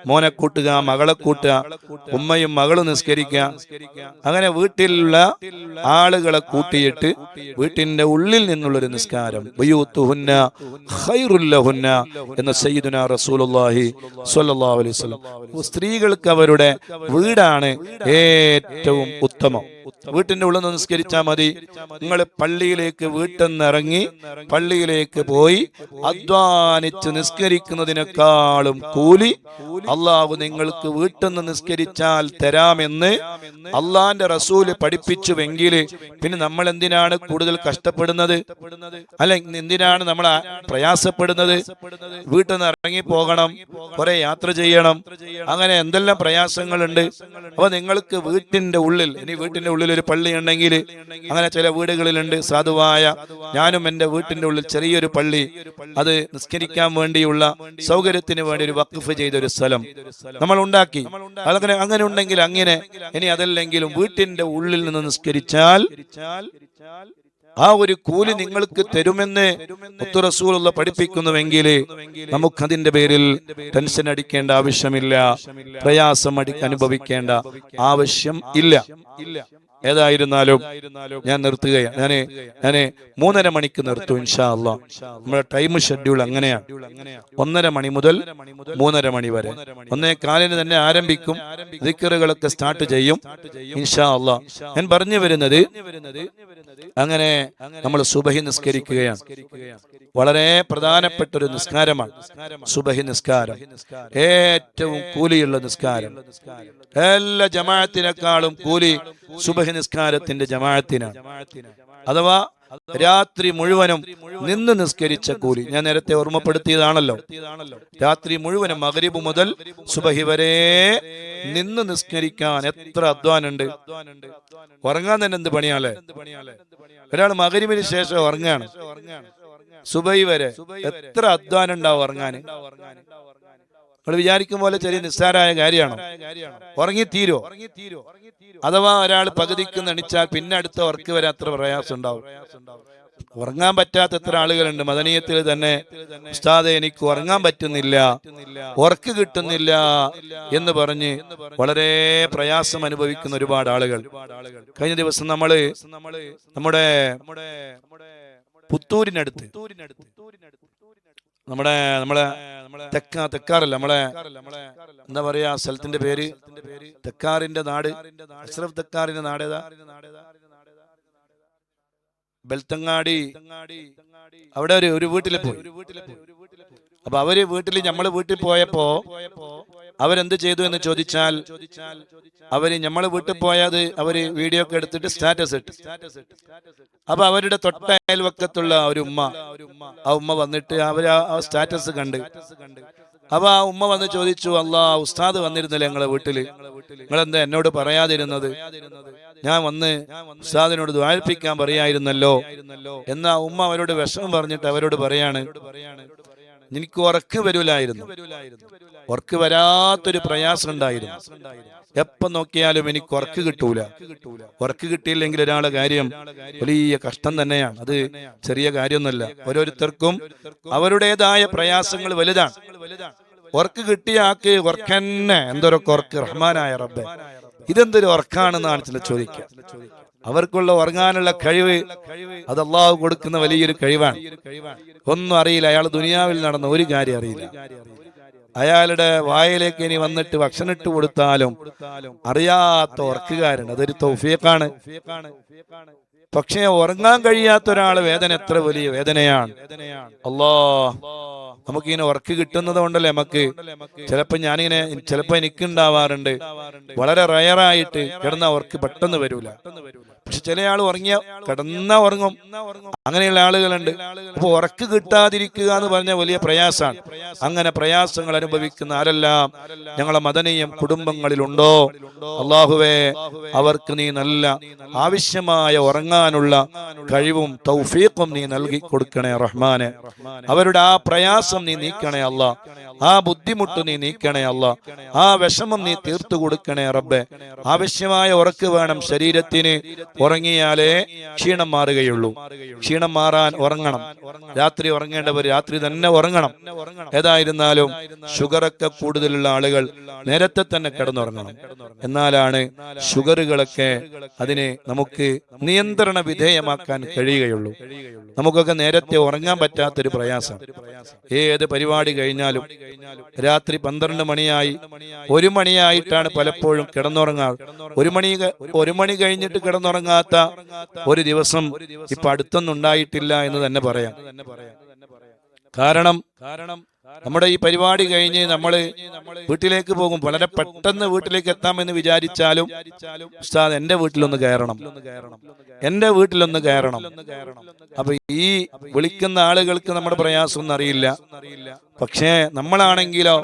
മോനെ കൂട്ടുക, മകളെ കൂട്ടുക, ഉമ്മയും മകളും നിസ്കരിക്കുക. അങ്ങനെ വീട്ടിലുള്ള ആളുകളെ കൂട്ടിയിട്ട് വീട്ടിന്റെ ഉള്ളിൽ നിന്നുള്ളൊരു നിസ്കാരം. ബയൂത്തുഹുന്ന ഖൈറുൽ ലഹുന്ന എന്ന സയ്യിദുനാ റസൂലുള്ളാഹി സ്വല്ലല്ലാഹു അലൈഹി വസല്ലം. സ്ത്രീകൾക്ക് അവരുടെ വീടാണ് ഏറ്റവും ഉത്തമം. വീട്ടിന്റെ ഉള്ളിൽ നിന്ന് നിസ്കരിച്ചാൽ മതി. നിങ്ങൾ പള്ളിയിലേക്ക് വീട്ടിൽ നിന്നിറങ്ങി പള്ളിയിലേക്ക് പോയി അധ്വാനിച്ച് നിസ്കരിക്കുന്നതിനേക്കാളും കൂലി അള്ളാഹു നിങ്ങൾക്ക് വീട്ടിൽ നിന്ന് നിസ്കരിച്ചാൽ തരാമെന്ന് അള്ളാന്റെ റസൂല് പഠിപ്പിച്ചുവെങ്കിൽ പിന്നെ നമ്മൾ എന്തിനാണ് കൂടുതൽ കഷ്ടപ്പെടുന്നത്? അല്ല, എന്തിനാണ് നമ്മൾ പ്രയാസപ്പെടുന്നത്? വീട്ടിൽ നിന്ന് ഇറങ്ങി പോകണം, കുറെ യാത്ര ചെയ്യണം, അങ്ങനെ എന്തെല്ലാം പ്രയാസങ്ങളുണ്ട്. അപ്പൊ നിങ്ങൾക്ക് വീട്ടിന്റെ ഉള്ളിൽ, ഇനി വീട്ടിന്റെ ഉള്ളിൽ ഒരു പള്ളി ഉണ്ടെങ്കിൽ, അങ്ങനെ ചില വീടുകളിലുണ്ട് സാധുവായ, ഞാനും എൻ്റെ വീട്ടിന്റെ ഉള്ളിൽ ചെറിയൊരു പള്ളി, അത് നിസ്കരിക്കാൻ വേണ്ടിയുള്ള സൗകര്യത്തിന് വേണ്ടി ഒരു വഖഫ് ചെയ്തൊരു സ്ഥലം നമ്മൾ ഉണ്ടാക്കി. അങ്ങനെ ഉണ്ടെങ്കിൽ അങ്ങനെ. ഇനി അതല്ലെങ്കിലും വീട്ടിന്റെ ഉള്ളിൽ നിന്ന് നിസ്കരിച്ചാൽ ആ ഒരു കൂലി നിങ്ങൾക്ക് തരുമെന്ന് മുത്തു റസൂലുള്ള പഠിപ്പിക്കുന്നുവെങ്കിൽ നമുക്കതിന്റെ പേരിൽ ടെൻഷൻ അടിക്കേണ്ട ആവശ്യമില്ല, പ്രയാസം അനുഭവിക്കേണ്ട ആവശ്യം ഇല്ല. ഏതായിരുന്നാലും ഞാൻ നിർത്തുകയാണ്. ഞാന് 3:30 മണിക്ക് നിർത്തും ഇൻഷാ അല്ലാഹ്. നമ്മുടെ ടൈം ഷെഡ്യൂൾ അങ്ങനെയാണ്. 1:30 മണി മുതൽ 3:30 മണി വരെ. 1:15 തന്നെ ആരംഭിക്കും. ദിക്റുകളൊക്കെ സ്റ്റാർട്ട് ചെയ്യും ഇൻഷാ അല്ലാഹ്. ഞാൻ പറഞ്ഞു വരുന്നത്, അങ്ങനെ നമ്മൾ സുബഹി നിസ്കരിക്കുകയാണ്. വളരെ പ്രധാനപ്പെട്ട ഒരു നിസ്കാരമാണ് സുബഹി നിസ്കാരം. ഏറ്റവും കൂലിയുള്ള നിസ്കാരം. എല്ലാ ജമാഅത്തിനേക്കാളും കൂലി സുബഹി നിസ്കാരത്തിന്റെ ജമാഅത്തിനാണ്. അഥവാ രാത്രി മുഴുവനും നിന്ന് നിസ്കരിച്ച കൂലി. ഞാൻ നേരത്തെ ഓർമ്മപ്പെടുത്തിയതാണല്ലോ. രാത്രി മുഴുവനും മഗ്രിബ് മുതൽ സുബഹി വരെ നിന്ന് നിസ്കരിക്കാൻ എത്ര അധ്വാനുണ്ട്. ഉറങ്ങാൻ തന്നെ എന്ത് പണിയാലേ. ഒരാൾ മഗ്രിബിന് ശേഷം ഉറങ്ങാണ്, സുബഹി വരെ എത്ര അധ്വാനം ഉണ്ടാവും ഉറങ്ങാൻ. നമ്മൾ വിചാരിക്കും പോലെ ചെറിയ നിസ്സാരമായ കാര്യമാണോ? ഉറങ്ങിത്തീരോ? അഥവാ ഒരാൾ പകുതിക്ക് നണിച്ചാൽ പിന്നെ അടുത്ത ഉറക്ക് വരെ അത്ര പ്രയാസം ഉണ്ടാവും. ഉറങ്ങാൻ പറ്റാത്ത എത്ര ആളുകളുണ്ട്. മദനിയത്തിൽ തന്നെ ഉസ്താദെ എനിക്ക് ഉറങ്ങാൻ പറ്റുന്നില്ല, ഉറക്ക് കിട്ടുന്നില്ല എന്ന് പറഞ്ഞ് വളരെ പ്രയാസം അനുഭവിക്കുന്ന ഒരുപാട് ആളുകൾ. കഴിഞ്ഞ ദിവസം നമ്മുടെ പുത്തൂരിനടുത്ത് നമ്മളെ തെക്കാറല്ല, നമ്മളെ എന്താ പറയാ സ്ഥലത്തിന്റെ പേര്, തെക്കാറിന്റെ നാട്, അഷ്റഫ് തെക്കാറിന്റെ നാട് ഏതാ? ബെൽത്തങ്ങാടി. അവിടെ ഒരു വീട്ടിൽ പോയി. അപ്പൊ അവര് നമ്മള് വീട്ടിൽ പോയപ്പോ അവരെന്ത് ചെയ്തു എന്ന് ചോദിച്ചാൽ, നമ്മള് വീട്ടിൽ പോയത് അവര് വീഡിയോ ഒക്കെ എടുത്തിട്ട് സ്റ്റാറ്റസ് ഇട്ട്. അപ്പൊ അവരുടെ തൊട്ട അയൽവക്കത്തുള്ള ഒരു ഉമ്മ, ആ ഉമ്മ വന്നിട്ട് അവര് ആ സ്റ്റാറ്റസ് കണ്ട്. അപ്പൊ ആ ഉമ്മ വന്ന് ചോദിച്ചു, അല്ലാ ഉസ്താദ് വന്നിരുന്നില്ലേ നിങ്ങളെ വീട്ടില്, നിങ്ങളെന്താ എന്നോട് പറയാതിരുന്നത്? ഞാൻ വന്ന് ഉസ്താദിനോട് ദ്വാരിപ്പിക്കാൻ പറയായിരുന്നല്ലോ. എന്നാ ഉമ്മ അവരോട് വിഷമം പറഞ്ഞിട്ട് അവരോട് പറയാണ്, എനിക്ക് ഉറക്ക് വരൂലായിരുന്നു, ഉറക്ക് വരാത്തൊരു പ്രയാസം ഉണ്ടായിരുന്നു. എപ്പം നോക്കിയാലും എനിക്ക് ഉറക്ക് കിട്ടൂല. ഉറക്ക് കിട്ടിയില്ലെങ്കിൽ ഒരാളെ കാര്യം വലിയ കഷ്ടം തന്നെയാണ്. അത് ചെറിയ കാര്യമൊന്നുമല്ല. ഓരോരുത്തർക്കും അവരുടേതായ പ്രയാസങ്ങൾ വലുതാണ്. ഉറക്ക് കിട്ടിയ ആക്ക് ഉറക്കന്നെ എന്തൊരൊക്കെ ഉറക്ക്. റഹ്മാനായ റബ്ബേ, ഇതെന്തൊരു ഉറക്കാണെന്നാണ് ചില ചോദിക്കുക. അവർക്കുള്ള ഉറങ്ങാനുള്ള കഴിവ് അത് അള്ളാഹു കൊടുക്കുന്ന വലിയൊരു കഴിവാണ്. ഒന്നും അറിയില്ല, അയാൾ ദുനിയാവിൽ നടന്ന ഒരു കാര്യം അറിയില്ല. അയാളുടെ വായിലേക്ക് ഇനി വന്നിട്ട് ഭക്ഷണം ഇട്ട് കൊടുത്താലും അറിയാത്ത ഉറക്കുകാരൻ. അതൊരു തൗഫീഖാണ്. പക്ഷേ ഉറങ്ങാൻ കഴിയാത്ത ഒരാളെ വേദന എത്ര വലിയ വേദനയാണ്. നമുക്കിങ്ങനെ ഉറക്ക് കിട്ടുന്നത് കൊണ്ടല്ലേ നമുക്ക് ചിലപ്പോ എനിക്കുണ്ടാവാറുണ്ട്. വളരെ റയറായിട്ട് കിടന്ന ഉറക്ക് പെട്ടെന്ന് വരൂല. പക്ഷെ ചില ആൾ ഉറങ്ങും. അങ്ങനെയുള്ള ആളുകളുണ്ട്. അപ്പൊ ഉറക്ക് കിട്ടാതിരിക്കുക എന്ന് പറഞ്ഞ വലിയ പ്രയാസമാണ്. അങ്ങനെ പ്രയാസങ്ങൾ അനുഭവിക്കുന്ന ആരെല്ലാം ഞങ്ങളെ മദനീയം കുടുംബങ്ങളിലുണ്ടോ, അള്ളാഹുവേ അവർക്ക് നീ നല്ല ആവശ്യമായ ഉറങ്ങാനുള്ള കഴിവും തൗഫീഖും നീ നൽകി കൊടുക്കണേ റഹ്മാനെ. അവരുടെ ആ പ്രയാസം നീ നീക്കണേ അല്ലാ, ആ ബുദ്ധിമുട്ട് നീ നീക്കണേ അല്ലാ, ആ വിഷമം നീ തീർത്തു കൊടുക്കണേ റബ്ബെ. ആവശ്യമായ ഉറക്ക് വേണം ശരീരത്തിന്. ഉറങ്ങിയാലേ ക്ഷീണം മാറുകയുള്ളൂ. ക്ഷീണം മാറാൻ ഉറങ്ങണം. രാത്രി ഉറങ്ങേണ്ടവർ രാത്രി തന്നെ ഉറങ്ങണം. ഏതായിരുന്നാലും ഷുഗറൊക്കെ കൂടുതലുള്ള ആളുകൾ നേരത്തെ തന്നെ കിടന്നുറങ്ങണം. എന്നാലാണ് ഷുഗറുകളൊക്കെ അതിനെ നമുക്ക് നിയന്ത്രണ വിധേയമാക്കാൻ കഴിയുകയുള്ളൂ. നമുക്കൊക്കെ നേരത്തെ ഉറങ്ങാൻ പറ്റാത്തൊരു പ്രയാസം. ഏത് പരിപാടി കഴിഞ്ഞാലും രാത്രി 12 മണിയായി 1 മണിയായിട്ടാണ് പലപ്പോഴും കിടന്നുറങ്ങാറ്. 1 മണി കഴിഞ്ഞിട്ട് കിടന്നുറങ്ങാത്ത ഒരു ദിവസം ഇപ്പൊ അടുത്തൊന്നും ഉണ്ടായിട്ടില്ല എന്ന് തന്നെ പറയാം. കാരണം നമ്മുടെ ഈ പരിപാടി കഴിഞ്ഞ് നമ്മള് വീട്ടിലേക്ക് പോകും. വളരെ പെട്ടെന്ന് വീട്ടിലേക്ക് എത്താമെന്ന് വിചാരിച്ചാലും ഉസ്താദ് എന്റെ വീട്ടിലൊന്ന് കയറണം, എന്റെ വീട്ടിലൊന്ന് കയറണം. അപ്പൊ ഈ വിളിക്കുന്ന ആളുകൾക്ക് നമ്മുടെ പ്രയാസം ഒന്നും അറിയില്ല. പക്ഷേ നമ്മളാണെങ്കിലോ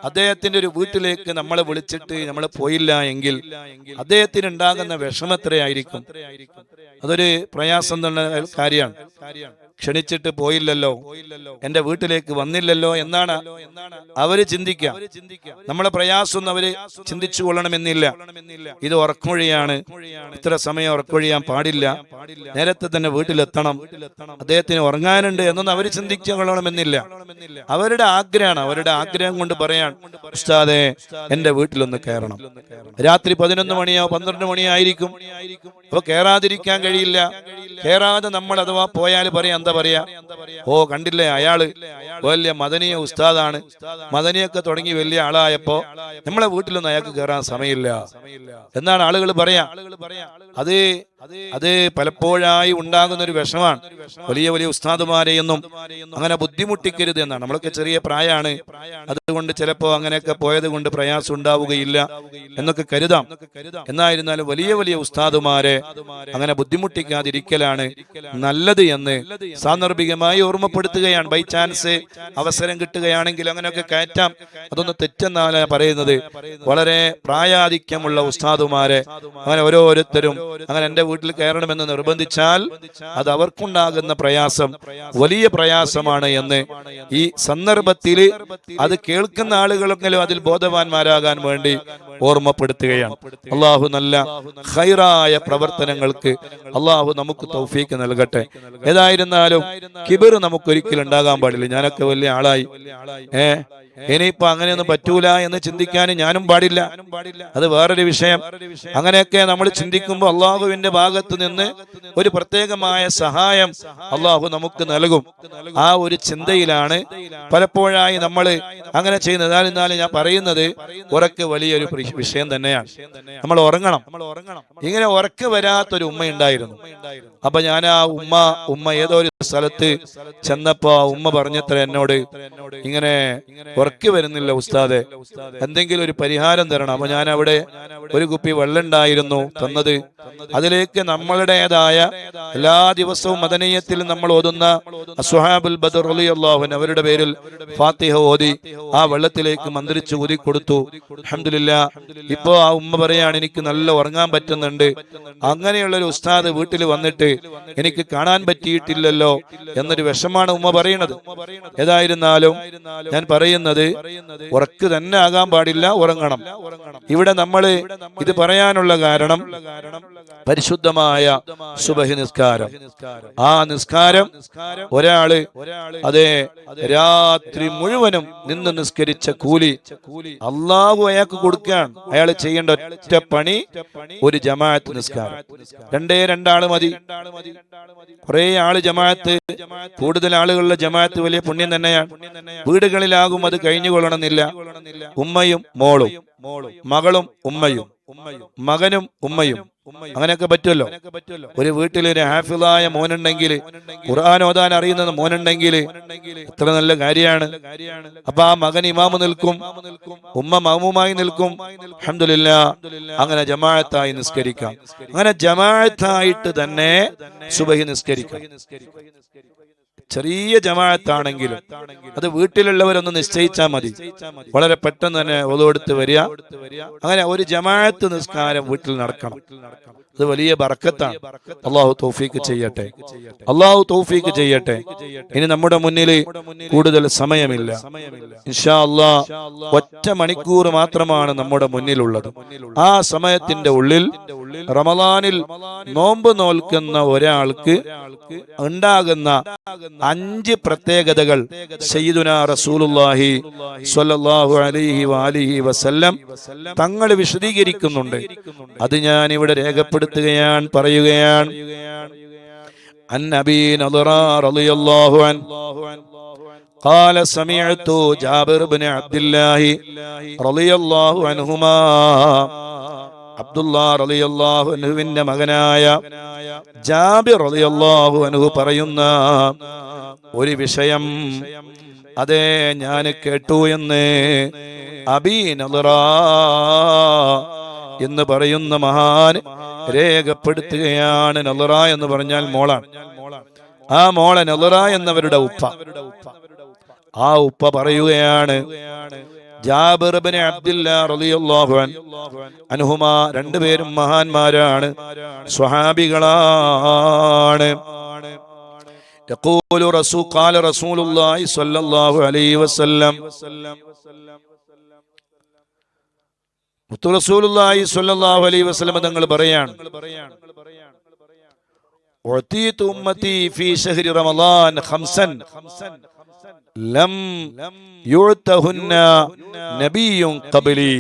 അദ്ദേഹത്തിന്റെ ഒരു വീട്ടിലേക്ക് നമ്മളെ വിളിച്ചിട്ട് നമ്മൾ പോയില്ല എങ്കിൽ അദ്ദേഹത്തിന് ഉണ്ടാകുന്ന വിഷമം എത്രയായിരിക്കും. അതൊരു പ്രയാസം തന്നെ കാര്യമാണ്. ക്ഷണിച്ചിട്ട് പോയില്ലല്ലോ, എന്റെ വീട്ടിലേക്ക് വന്നില്ലല്ലോ എന്നാണ് അവര് ചിന്തിക്കുക. നമ്മളെ പ്രയാസം അവര് ചിന്തിച്ചു കൊള്ളണമെന്നില്ല. ഇത് ഉറക്കമൊഴിയാണ്, ഇത്ര സമയം ഉറക്കമൊഴിയാൻ പാടില്ല, നേരത്തെ തന്നെ വീട്ടിലെത്തണം, അദ്ദേഹത്തിന് ഉറങ്ങാനുണ്ട് എന്നൊന്നും അവര് ചിന്തിച്ചു കൊള്ളണമെന്നില്ല. അവരുടെ ആഗ്രഹമാണ്. അവരുടെ ആഗ്രഹം കൊണ്ട് പറയാൻ, ഉസ്താദേ എന്റെ വീട്ടിലൊന്ന് കയറണം. രാത്രി 11 മണിയോ 12 മണിയോ ആയിരിക്കും. അപ്പൊ കയറാതിരിക്കാൻ കഴിയില്ല. കയറാതെ നമ്മൾ അഥവാ പോയാൽ പറയാം, എന്താ പറയാ, ഓ കണ്ടില്ലേ അയാള് വലിയ മദനിയ ഉസ്താദാണ്, മദനിയൊക്കെ തുടങ്ങി വലിയ ആളായപ്പോ നമ്മളെ വീട്ടിലൊന്നും അയാൾക്ക് കയറാൻ സമയമില്ല എന്നാണ് ആളുകൾ പറയാ. അത് അത് പലപ്പോഴായി ഉണ്ടാകുന്ന ഒരു വിഷമാണ്. വലിയ വലിയ ഉസ്താദുമാരെയൊന്നും അങ്ങനെ ബുദ്ധിമുട്ടിക്കരുത് എന്നാണ്. നമ്മളൊക്കെ ചെറിയ പ്രായമാണ്, അതുകൊണ്ട് ചിലപ്പോ അങ്ങനെയൊക്കെ പോയത് കൊണ്ട് പ്രയാസം ഉണ്ടാവുകയില്ല എന്നൊക്കെ കരുതാം. എന്നായിരുന്നാലും വലിയ വലിയ ഉസ്താദുമാരെ അങ്ങനെ ബുദ്ധിമുട്ടിക്കാതിരിക്കലാണ് നല്ലത് എന്ന് സാന്ദർഭികമായി ഓർമ്മപ്പെടുത്തുകയാണ്. ബൈ ചാൻസ് അവസരം കിട്ടുകയാണെങ്കിൽ അങ്ങനെയൊക്കെ കയറ്റാം, അതൊന്ന് തെറ്റെന്നാണ് പറയുന്നത്. വളരെ പ്രായാധിക്യമുള്ള ഉസ്താദുമാരെ അങ്ങനെ ഓരോരുത്തരും അങ്ങനെ എന്റെ വീട്ടിൽ കയറണമെന്ന് നിർബന്ധിച്ചാൽ അത് അവർക്കുണ്ടാകുന്ന പ്രയാസം വലിയ പ്രയാസമാണ് എന്ന് ഈ സന്ദർഭത്തിൽ അത് കേൾക്കുന്ന ആളുകളെങ്കിലും അതിൽ ബോധവാന്മാരാകാൻ വേണ്ടി ഓർമ്മപ്പെടുത്തുകയാണ്. അള്ളാഹു നല്ല ഖൈറായ പ്രവർത്തനങ്ങൾക്ക് അള്ളാഹു നമുക്ക് തൗഫീക്ക് നൽകട്ടെ. ഏതായിരുന്നാലും കിബിർ നമുക്കൊരിക്കലും ഉണ്ടാകാൻ പാടില്ല. ഞാനൊക്കെ വലിയ ആളായി, ഇനിയിപ്പോ അങ്ങനെയൊന്നും പറ്റൂല എന്ന് ചിന്തിക്കാൻ ഞാനും പാടില്ല. അത് വേറൊരു വിഷയം. അങ്ങനെയൊക്കെ നമ്മൾ ചിന്തിക്കുമ്പോൾ അള്ളാഹുവിന്റെ ഭാഗത്ത് നിന്ന് ഒരു പ്രത്യേകമായ സഹായം അള്ളാഹു നമുക്ക് നൽകും. ആ ഒരു ചിന്തയിലാണ് പലപ്പോഴായി നമ്മൾ അങ്ങനെ ചെയ്യുന്നത്. എന്നാലും ഞാൻ പറയുന്നത് ഉറക്ക് വലിയൊരു വിഷയം തന്നെയാണ്. നമ്മൾ ഉറങ്ങണം. ഇങ്ങനെ ഉറക്ക് വരാത്തൊരു ഉമ്മ ഉണ്ടായിരുന്നു. അപ്പൊ ഞാൻ ആ ഉമ്മ ഏതോ ഒരു സ്ഥലത്ത് ചെന്നപ്പോ ഉമ്മ പറഞ്ഞത്ര എന്നോട്, ഇങ്ങനെ ഉറക്ക് വരുന്നില്ല ഉസ്താദെ, എന്തെങ്കിലും ഒരു പരിഹാരം തരണം. അപ്പൊ ഞാൻ അവിടെ ഒരു കുപ്പി വെള്ളം ഉണ്ടായിരുന്നു തന്നത്. അതിലേക്ക് നമ്മളുടേതായ എല്ലാ ദിവസവും മദനീയത്തിൽ നമ്മൾ ഓതുന്ന അസ്ഹാബുൽ ബദർ റളിയല്ലാഹു അൻഹു അവരുടെ പേരിൽ ഫാത്തിഹ ഓതി ആ വെള്ളത്തിലേക്ക് മന്ത്രിച്ച് ഊതി കൊടുത്തു. അൽഹംദുലില്ലാഹ്, ഇപ്പോ ആ ഉമ്മ പറയാണ് എനിക്ക് നല്ല ഉറങ്ങാൻ പറ്റുന്നുണ്ട്. അങ്ങനെയുള്ള ഒരു ഉസ്താദ് വീട്ടിൽ വന്നിട്ട് എനിക്ക് കാണാൻ പറ്റിയിട്ടില്ലല്ലോ എന്നൊരു വിഷമാണ് ഉമ്മ പറയുന്നത്. ഏതായിരുന്നാലും ഞാൻ പറയുന്നത് ഉറക്ക് തന്നെ ആകാൻ പാടില്ല, ഉറങ്ങണം. ഇവിടെ നമ്മൾ ഇത് പറയാനുള്ള കാരണം പരിശുദ്ധമായ സുബഹി നിസ്കാരം. ആ നിസ്കാരം ഒരാള് അതെ രാത്രി മുഴുവനും നിന്ന് നിസ്കരിച്ച കൂലി അള്ളാഹു അയാൾക്ക് കൊടുക്കുകയാണ്. അയാൾ ചെയ്യേണ്ട ഒറ്റ പണി ഒരു ജമാഅത്ത് നിസ്കാരം. രണ്ടാള് മതി. കുറെ ആള് ജമാഅത്ത്, കൂടുതൽ ആളുകളുടെ ജമാഅത്ത് വലിയ പുണ്യം തന്നെയാണ്. വീടുകളിലാകും അത് കഴിഞ്ഞുകൊള്ളണമെന്നില്ല. ഉമ്മയും മോളും, മകളും ഉമ്മയും, മകനും ഉമ്മയും, അങ്ങനെയൊക്കെ പറ്റുമല്ലോ. ഒരു വീട്ടിൽ ഒരു ഹാഫിളായ മോനുണ്ടെങ്കിൽ, ഖുർആൻ ഓതാൻ അറിയുന്ന മോനുണ്ടെങ്കിൽ എത്ര നല്ല കാര്യമാണ്. അപ്പൊ ആ മകൻ ഇമാമ് നിൽക്കും, ഉമ്മ മഅ്മൂമായി നിൽക്കും. അൽഹംദുലില്ലാഹ്, അങ്ങനെ ജമാഅത്തായി നിസ്കരിക്കാം. അങ്ങനെ ജമാഅത്തായിട്ട് തന്നെ സുബഹി നിസ്കരിക്കാം. ചെറിയ ജമാഅത്താണെങ്കിലും അത് വീട്ടിലുള്ളവരൊന്ന് നിശ്ചയിച്ചാൽ മതി. വളരെ പെട്ടെന്ന് തന്നെ ഒതുവെടുത്ത് വരിക. അങ്ങനെ ഒരു ജമാഅത്ത് നിസ്കാരം വീട്ടിൽ നടക്കണം. അത് വലിയ ബർക്കത്താണ്. അള്ളാഹു തൗഫീക്ക് ചെയ്യട്ടെ, അള്ളാഹു തൗഫീക്ക് ചെയ്യട്ടെ. ഇനി നമ്മുടെ മുന്നിൽ കൂടുതൽ സമയമില്ല. ഇൻഷാ അല്ലാഹ് ഒറ്റ മണിക്കൂർ മാത്രമാണ് നമ്മുടെ മുന്നിലുള്ളത്. ആ സമയത്തിന്റെ ഉള്ളിൽ റമളാനിൽ നോമ്പ് നോൽക്കുന്ന ഒരാൾക്ക് ഉണ്ടാകുന്ന 5 പ്രത്യേകതകൾ സയ്യിദുനാ റസൂലുള്ളാഹി സ്വല്ലല്ലാഹു അലൈഹി വആലിഹി വസല്ലം തങ്ങൾ വിശദീകരിക്കുന്നുണ്ട്. അത് ഞാൻ ഇവിടെ രേഖപ്പെടുത്തുകയാണ്, പറയുകയാണ്. അൻ നബി നദറ റളിയല്ലാഹു അൻഹു قال سمعت جابر بن عبد الله رضي الله عنهما അബ്ദുല്ലാ റളിയല്ലാഹു അൻഹുവിന്റെ മകനായ ജാബിർ റളിയല്ലാഹു അൻഹു പറയുന്ന ഒരു വിഷയം അതെ ഞാൻ കേട്ടു എന്ന് അബീ നളറ എന്ന് പറയുന്ന മഹാൻ രേഖപ്പെടുത്തുകയാണ്. നളറ എന്ന് പറഞ്ഞാൽ മോളാണ്. ആ മോളെ നളറ എന്നവരുടെ ഉപ്പ. ആ ഉപ്പ പറയുകയാണ്, ജാബിർ ഇബ്നു അബ്ദുല്ലാ റളിയല്ലാഹു അൻഹുമാ രണ്ടുപേരും മഹാന്മാരാണ്, സ്വഹാബികളാണ്. യഖൂലു ഖാല റസൂലുള്ളാഹി സ്വല്ലല്ലാഹു അലൈഹി വസല്ലം, റസൂലുള്ളാഹി സ്വല്ലല്ലാഹു അലൈഹി വസല്ലം തങ്ങൾ പറയാണ്, ഉഅതീതു ഉമ്മത്തി ഫീ ശഹ്രി റമളാൻ ഖംസൻ ലം യുഅതഹുന്ന നബിയ്യുൻ ഖബ്ലി.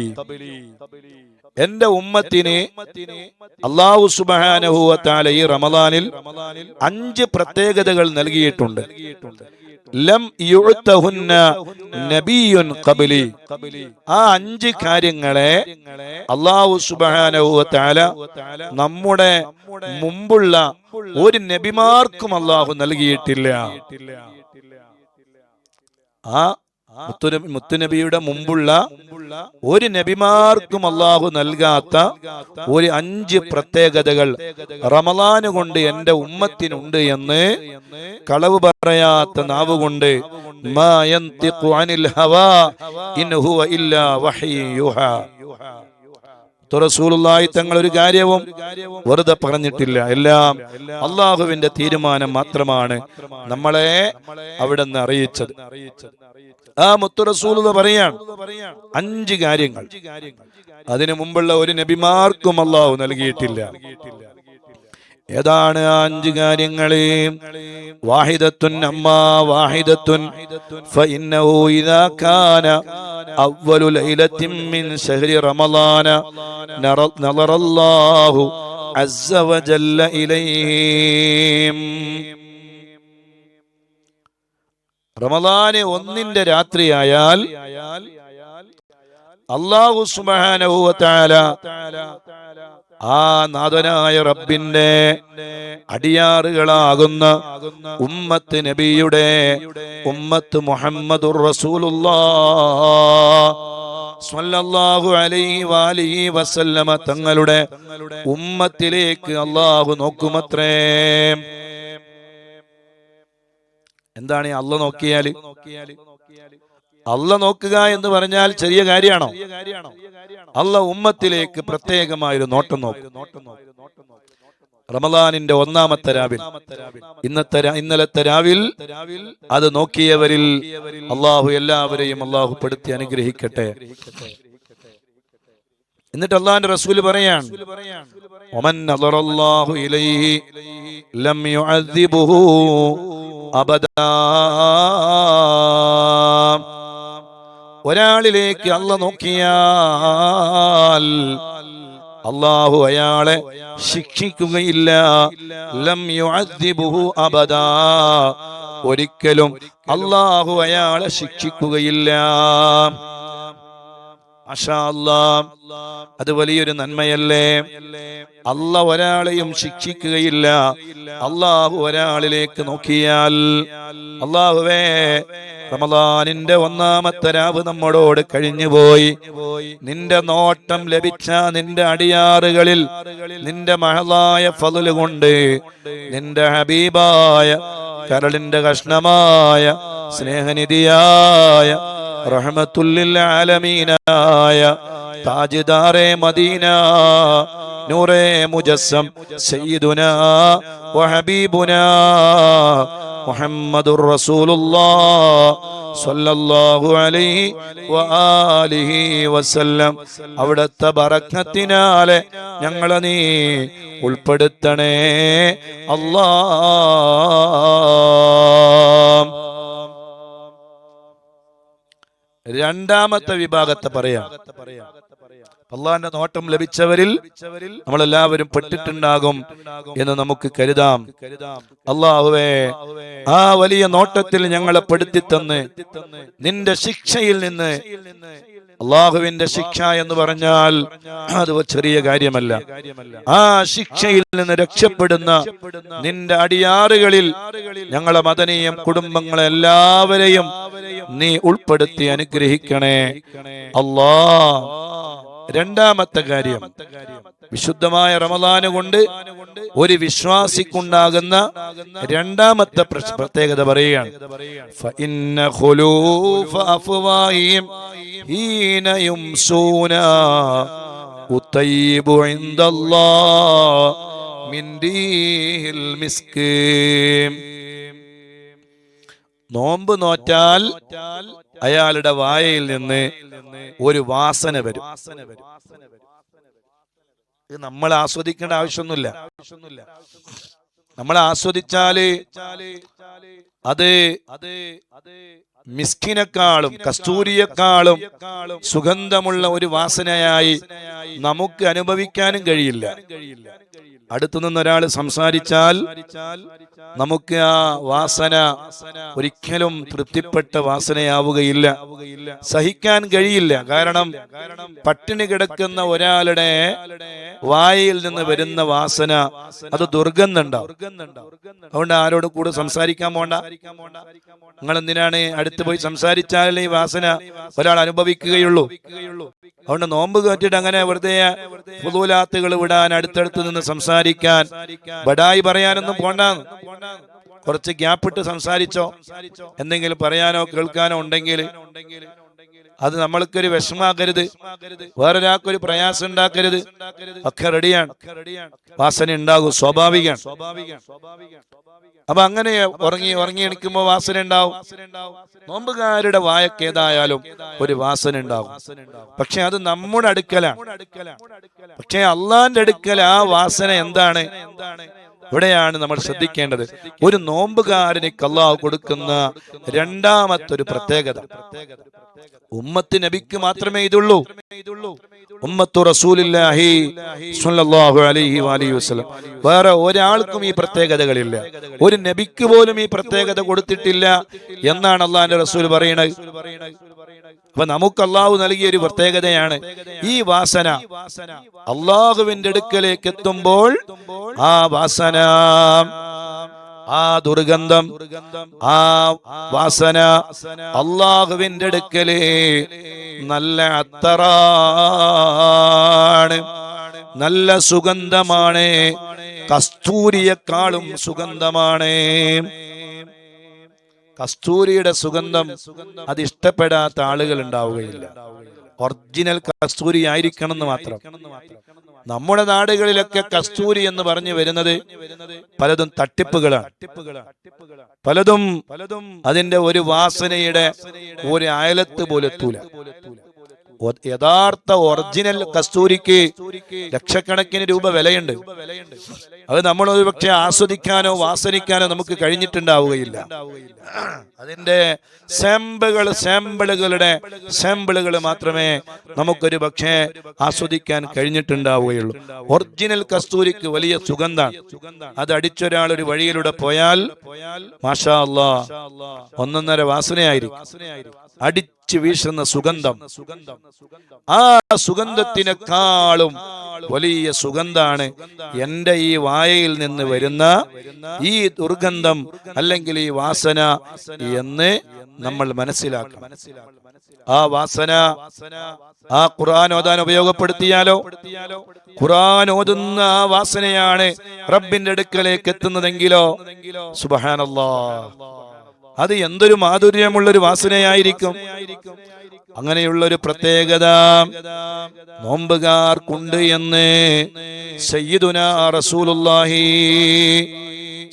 എന്റെ ഉമ്മത്തിന് അല്ലാഹു സുബ്ഹാനഹു വ തആല ഈ റമളാനിൽ 5 പ്രത്യേകതകൾ നൽകിയിട്ടുണ്ട്. ലം യുഅതഹുന്ന നബിയ്യുൻ ഖബ്ലി. ആ 5 കാര്യങ്ങളെ അല്ലാഹു സുബ്ഹാനഹു വ തആല നമ്മുടെ മുമ്പുള്ള ഒരു നബിമാർക്കും അല്ലാഹു നൽകിയിട്ടില്ല. ആ മുത്തുനബിയുടെ മുമ്പുള്ള ഒരു നബിമാർക്കും അല്ലാഹു നൽകാത്ത ഒരു 5 പ്രത്യേകതകൾ റമളാന് കൊണ്ട് എന്റെ ഉമ്മത്തിനുണ്ട് എന്ന് കളവ് പറയാത്ത നാവുകൊണ്ട് മാ യന്തിഖു അനിൽ ഹവാ ഇൻ ഹുവ ഇല്ലാ വഹ്യുഹാ. റസൂലുള്ളാഹി തങ്ങൾ ഒരു കാര്യവും വെറുതെ പറഞ്ഞിട്ടില്ല. എല്ലാം അള്ളാഹുവിന്റെ തീരുമാനം മാത്രമാണ് നമ്മളെ അവിടെ നിന്ന് അറിയിച്ചത്. ആ മുത്തു റസൂലുള്ളാഹി പറയാണ് 5 കാര്യങ്ങൾ അതിനു മുമ്പുള്ള ഒരു നബിമാർക്കും അള്ളാഹു നൽകിയിട്ടില്ല. ഏതാണ് ആ 5 കാര്യങ്ങള്? വാഹിദത്തുൻ അമ്മാ വാഹിദത്തുൻ ഫഇന്നഹു ഇദാ കാന അവ്വലു ലൈലത്തിൻ മിൻ ശഹ്രി റമളാന നളറല്ലാഹു അസ്സ വജല്ല ഇലൈഹിം. റമളാന് 1-ന്റെ രാത്രിയായാൽ അല്ലാഹു സുബ്ഹാനഹു വ തആല ആ നാഥനായ റബ്ബിന്റെ അടിയാറുകളാകുന്ന ഉമ്മത്ത് നബിയുടെ ഉമ്മത്ത് മുഹമ്മദുർ റസൂലുള്ളാഹ് സ്വല്ലല്ലാഹു അലൈഹി വഅലിഹി വസല്ലമ തങ്ങളുടെ ഉമ്മത്തിലേക്ക് അല്ലാഹു നോക്കുമത്രേ. എന്താണ് അല്ല നോക്കിയാല്? അല്ല നോക്കുക എന്ന് പറഞ്ഞാൽ ചെറിയ കാര്യമാണോ? അല്ല ഉമ്മത്തിലേക്ക് പ്രത്യേകമായൊരു നോട്ടം നോക്കും. റമളാനിന്റെ 1-ാമത്തെ രാവിൽ, ഇന്നലത്തെ രാവിൽ അത് നോക്കിയവരിൽ അള്ളാഹു എല്ലാവരെയും അള്ളാഹു പെടുത്തി അനുഗ്രഹിക്കട്ടെ. എന്നിട്ട് അള്ളാഹുവിന്റെ റസൂൽ പറയാണ്, ഒമൻ നളറല്ലാഹു ഇലൈഹി ലം യുഅദ്ദിബുഹു അബദാ. ഒരാളിലേക്ക് അല്ല നോക്കിയാൽ അല്ലാഹു അയാളെ ശിക്ഷിക്കുകയില്ല. ലം യുഅദ്ദിബുഹു അബദാ, ഒരിക്കലും അല്ലാഹു അയാളെ ശിക്ഷിക്കുകയില്ല. മാഷാ അല്ലാഹ്, അത് വലിയൊരു നന്മയല്ലേ? അല്ല ഒരാളെയും ശിക്ഷിക്കുകയില്ല. അല്ലാഹു ഒരാളിലേക്ക് നോക്കിയാൽ, അല്ലാഹുവേ റമളാനിന്റെ 1-ാമത്തെ രാവ് നമ്മോട് കഴിഞ്ഞുപോയി. നിന്റെ നോട്ടം ലഭിച്ച നിന്റെ അടിയാറുകളിൽ നിന്റെ മഹളായ ഫള് കൊണ്ട് നിന്റെ ഹബീബായ കരളിന്റെ കഷ്ണമായ സ്നേഹനിധിയായ റഹ്മത്തുല്ലിൽ ആലമീനായ താജ്ദാറെ മദീന നൂറേ മുജസ്സം സയ്യിദുനാ വ ഹബീബുനാ മുഹമ്മദുർ റസൂലുള്ളാഹ് സ്വല്ലല്ലാഹു അലൈഹി വആലിഹി വസല്ലം അവിടുത്തെ ബറക്കത്തിനാലെ ഞങ്ങളെ നീ ഉൾപ്പെടുത്തണേ അല്ലാഹ്. 2-ാമത്തെ വിഭാഗത്തെ പറയാം. അള്ളാഹിന്റെ നോട്ടം ലഭിച്ചവരിൽ നമ്മളെല്ലാവരും പെട്ടിട്ടുണ്ടാകും എന്ന് നമുക്ക് കരുതാം. അല്ലാഹുവേ, ആ വലിയ നോട്ടത്തിൽ ഞങ്ങളെ പെടുത്തി തന്ന് നിന്റെ ശിക്ഷയിൽ നിന്ന്, അള്ളാഹുവിന്റെ ശിക്ഷ എന്ന് പറഞ്ഞാൽ അത് ചെറിയ കാര്യമല്ല, ആ ശിക്ഷയിൽ നിന്ന് രക്ഷപ്പെടുന്ന നിന്റെ അടിയാറുകളിൽ ഞങ്ങളെ മദനീയം കുടുംബങ്ങളെ എല്ലാവരെയും നീ ഉൾപ്പെടുത്തി അനുഗ്രഹിക്കണേ അല്ലാഹ്. 2-ാമത്തെ കാര്യം, വിശുദ്ധമായ റമളാന് കൊണ്ട് ഒരു വിശ്വാസിക്കുണ്ടാകുന്ന 2-ാമത്തെ പ്രത്യേകത പറയുകയാണ്. ഫഇന്ന ഖുലൂഫ അഫ്വാഹിം ഹീന യുംസൂന ഉതയ്യിബു ഇൻദല്ലാഹ് മിൻ റീഹിൽ മിസ്ക്. നോമ്പ് നോറ്റാൽ അയാളുടെ വായയിൽ നിന്ന് ഒരു വാസന വരും. ഇത് നമ്മൾ ആസ്വദിക്കേണ്ട ആവശ്യമൊന്നുമില്ല. നമ്മൾ ആസ്വദിച്ചാല് അത് മിസ്കിനെക്കാളും കസ്തൂരിയെക്കാളും സുഗന്ധമുള്ള ഒരു വാസനയായി നമുക്ക് അനുഭവിക്കാനും കഴിയില്ല. അടുത്തു നിന്നൊരാൾ സംസാരിച്ചാൽ നമുക്ക് ആ വാസന ഒരിക്കലും തൃപ്തിപ്പെട്ട വാസനയാവുകയില്ല, സഹിക്കാൻ കഴിയില്ല. കാരണം പട്ടിണി കിടക്കുന്ന ഒരാളുടെ വായിൽ നിന്ന് വരുന്ന വാസന അത് ദുർഗന്ധമുണ്ടാവും. അതുകൊണ്ട് ആരോട് കൂടെ സംസാരിക്കാൻ പോണ്ട. നിങ്ങൾ എന്തിനാണ് അടുത്ത് പോയി സംസാരിച്ചാലേ ഈ വാസന ഒരാൾ അനുഭവിക്കുകയുള്ളൂ. അതുകൊണ്ട് നോമ്പ് കാറ്റിട്ട് അങ്ങനെ വെറുതെ ഫുളൂലാത്തുകൾ വിടാൻ, അടുത്തടുത്ത് നിന്ന് സംസാരിക്കാൻ, ബടായി പറയാനൊന്നും പോണ്ടാന്ന്. കുറച്ച് ഗ്യാപ്പിട്ട് സംസാരിച്ചോ, എന്തെങ്കിലും പറയാനോ കേൾക്കാനോ ഉണ്ടെങ്കിൽ അത് നമ്മൾക്കൊരു വിഷമാക്കരുത്, വേറൊരാൾക്കൊരു പ്രയാസം ഉണ്ടാക്കരുത്. ഒക്കെ റെഡിയാണ്, വാസന ഉണ്ടാകും, സ്വാഭാവികമാണ്. അപ്പൊ അങ്ങനെ ഉറങ്ങി എണിക്കുമ്പോ വാസന ഉണ്ടാവും. നോമ്പുകാരുടെ വായക്ക് ഏതായാലും ഒരു വാസന ഉണ്ടാവും. പക്ഷെ അത് നമ്മുടെ അടുക്കലാണ്. പക്ഷെ അള്ളാന്റെ അടുക്കൽ ആ വാസന എന്താണ്? ഇവിടെയാണ് നമ്മൾ ശ്രദ്ധിക്കേണ്ടത്. ഒരു നോമ്പുകാരന് അല്ലാഹു കൊടുക്കുന്ന രണ്ടാമത്തെ ഒരു പ്രത്യേകത, ഉമ്മത്ത് നബിക്ക് മാത്രമേ ഇതുള്ളൂ. ഉമ്മത്തു റസൂലുള്ളാഹി സ്വല്ലല്ലാഹു അലൈഹി വസല്ലം വേറെ ഒരാൾക്കും ഈ പ്രത്യേകതകളില്ല. ഒരു നബിക്ക് പോലും ഈ പ്രത്യേകത കൊടുത്തിട്ടില്ല എന്നാണ് അള്ളാഹിന്റെ റസൂൽ പറയുന്നത്. അപ്പൊ നമുക്ക് അള്ളാഹു നൽകിയ ഒരു പ്രത്യേകതയാണ് ഈ വാസന. അള്ളാഹുവിന്റെ അടുക്കലേക്ക് എത്തുമ്പോൾ ആ വാസന, ആ ദുർഗന്ധം, ആ വാസന അള്ളാഹുവിന്റെ അടുക്കലേ നല്ല അത്തറാണ്, നല്ല സുഗന്ധമാണ്, കസ്തൂരിയെക്കാളും സുഗന്ധമാണ്. കസ്തൂരിയുടെ സുഗന്ധം അത് ഇഷ്ടപ്പെടാത്ത ആളുകൾ ഉണ്ടാവുകയില്ല. ഒറിജിനൽ കസ്തൂരി ആയിരിക്കണം എന്ന് മാത്രം. നമ്മുടെ നാടുകളിലൊക്കെ കസ്തൂരി എന്ന് പറഞ്ഞു വരുന്നത് പലതും തട്ടിപ്പുകളാണ്. പലതും അതിന്റെ ഒരു വാസനയുടെ ഒരു അയലത്ത് പോലെ എത്തൂല. യഥാർത്ഥ ഒറിജിനൽ കസ്തൂരിക്ക് ലക്ഷക്കണക്കിന് രൂപ വിലയുണ്ട്. അത് നമ്മൾ ഒരു പക്ഷെ ആസ്വദിക്കാനോ വാസനിക്കാനോ നമുക്ക് കഴിഞ്ഞിട്ടുണ്ടാവുകയില്ല. അതിന്റെ സാമ്പിളുകൾ മാത്രമേ നമുക്കൊരു പക്ഷേ ആസ്വദിക്കാൻ കഴിഞ്ഞിട്ടുണ്ടാവുകയുള്ളൂ. ഒറിജിനൽ കസ്തൂരിക്ക് വലിയ സുഗന്ധാണ്. അത് അടിച്ചൊരാൾ ഒരു വഴിയിലൂടെ പോയാൽ മാഷാ അല്ലാഹ് ഒന്നൊന്നര വാസനയായിരിക്കും, അടിച്ചു വീശുന്ന സുഗന്ധം. ആ സുഗന്ധത്തിനേക്കാളും വലിയ സുഗന്ധാണ് എന്റെ ഈ വായയിൽ നിന്ന് വരുന്ന ഈ ദുർഗന്ധം അല്ലെങ്കിൽ ഈ വാസന എന്ന് നമ്മൾ മനസ്സിലാക്കണം. ആ വാസന ആ ഖുർആൻ ഓതാൻ ഉപയോഗപ്പെടുത്തിയാലോ, ഖുർആൻ ഓതുന്ന ആ വാസനയാണ് റബ്ബിന്റെ അടുക്കലേക്ക് എത്തുന്നതെങ്കിലോ സുബ്ഹാനല്ലാഹ്, അത് എന്തൊരു മാധുര്യമുള്ളൊരു വാസനയായിരിക്കും. അങ്ങനെയുള്ളൊരു പ്രത്യേകത നോമ്പുകാർക്കുണ്ട് എന്ന് സയ്യിദുനാ റസൂലുള്ളാഹി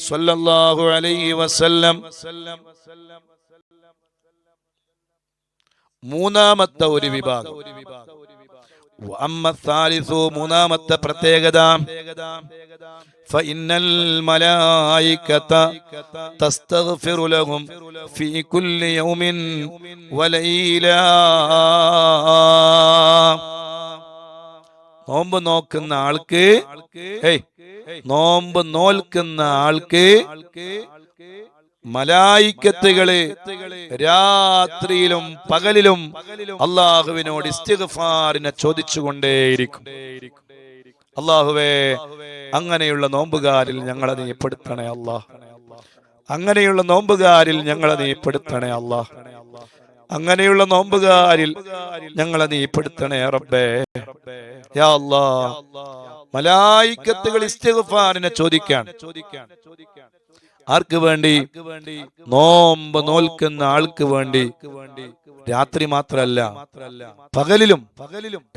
സ്വല്ലല്ലാഹു അലൈഹി വസല്ലം മൂന്നാമത്തെ ഒരു വിഭാഗം. മൂന്നാമത്തെ പ്രത്യേകത فإن الملائكة تستغفر لهم في كل يوم وليلة. നോമ്പ് നോക്കുന്ന ആൾക്ക്, നോമ്പ് നോൽക്കുന്ന ആൾക്ക് മലായിക്കത്തുകള് രാത്രിയിലും പകലിലും അള്ളാഹുവിനോട് ഇസ്തിഗ്ഫാറിനെ ചോദിച്ചുകൊണ്ടേയിരിക്കും. അള്ളാഹുവേ, അങ്ങനെയുള്ള നോമ്പുകാരിൽ ഞങ്ങളെ നീ പെടുത്തണേ അല്ലാഹ്. അങ്ങനെയുള്ള നോമ്പുകാരിൽ ഞങ്ങളെ നീ പെടുത്തണേ അല്ലാഹ്. അങ്ങനെയുള്ള നോമ്പുകാരിൽ ഞങ്ങളെ നീ പെടുത്തണേ റബ്ബേ. യാ അല്ലാഹ്, മലായിക്കത്തുകൾ ഇസ്തിഗ്ഫാറിനെ ചോദിക്കാൻ. ആർക്ക് വേണ്ടി? നോമ്പ് നോൽക്കുന്ന ആൾക്ക് വേണ്ടി. രാത്രി മാത്രമല്ല, പകലിലും,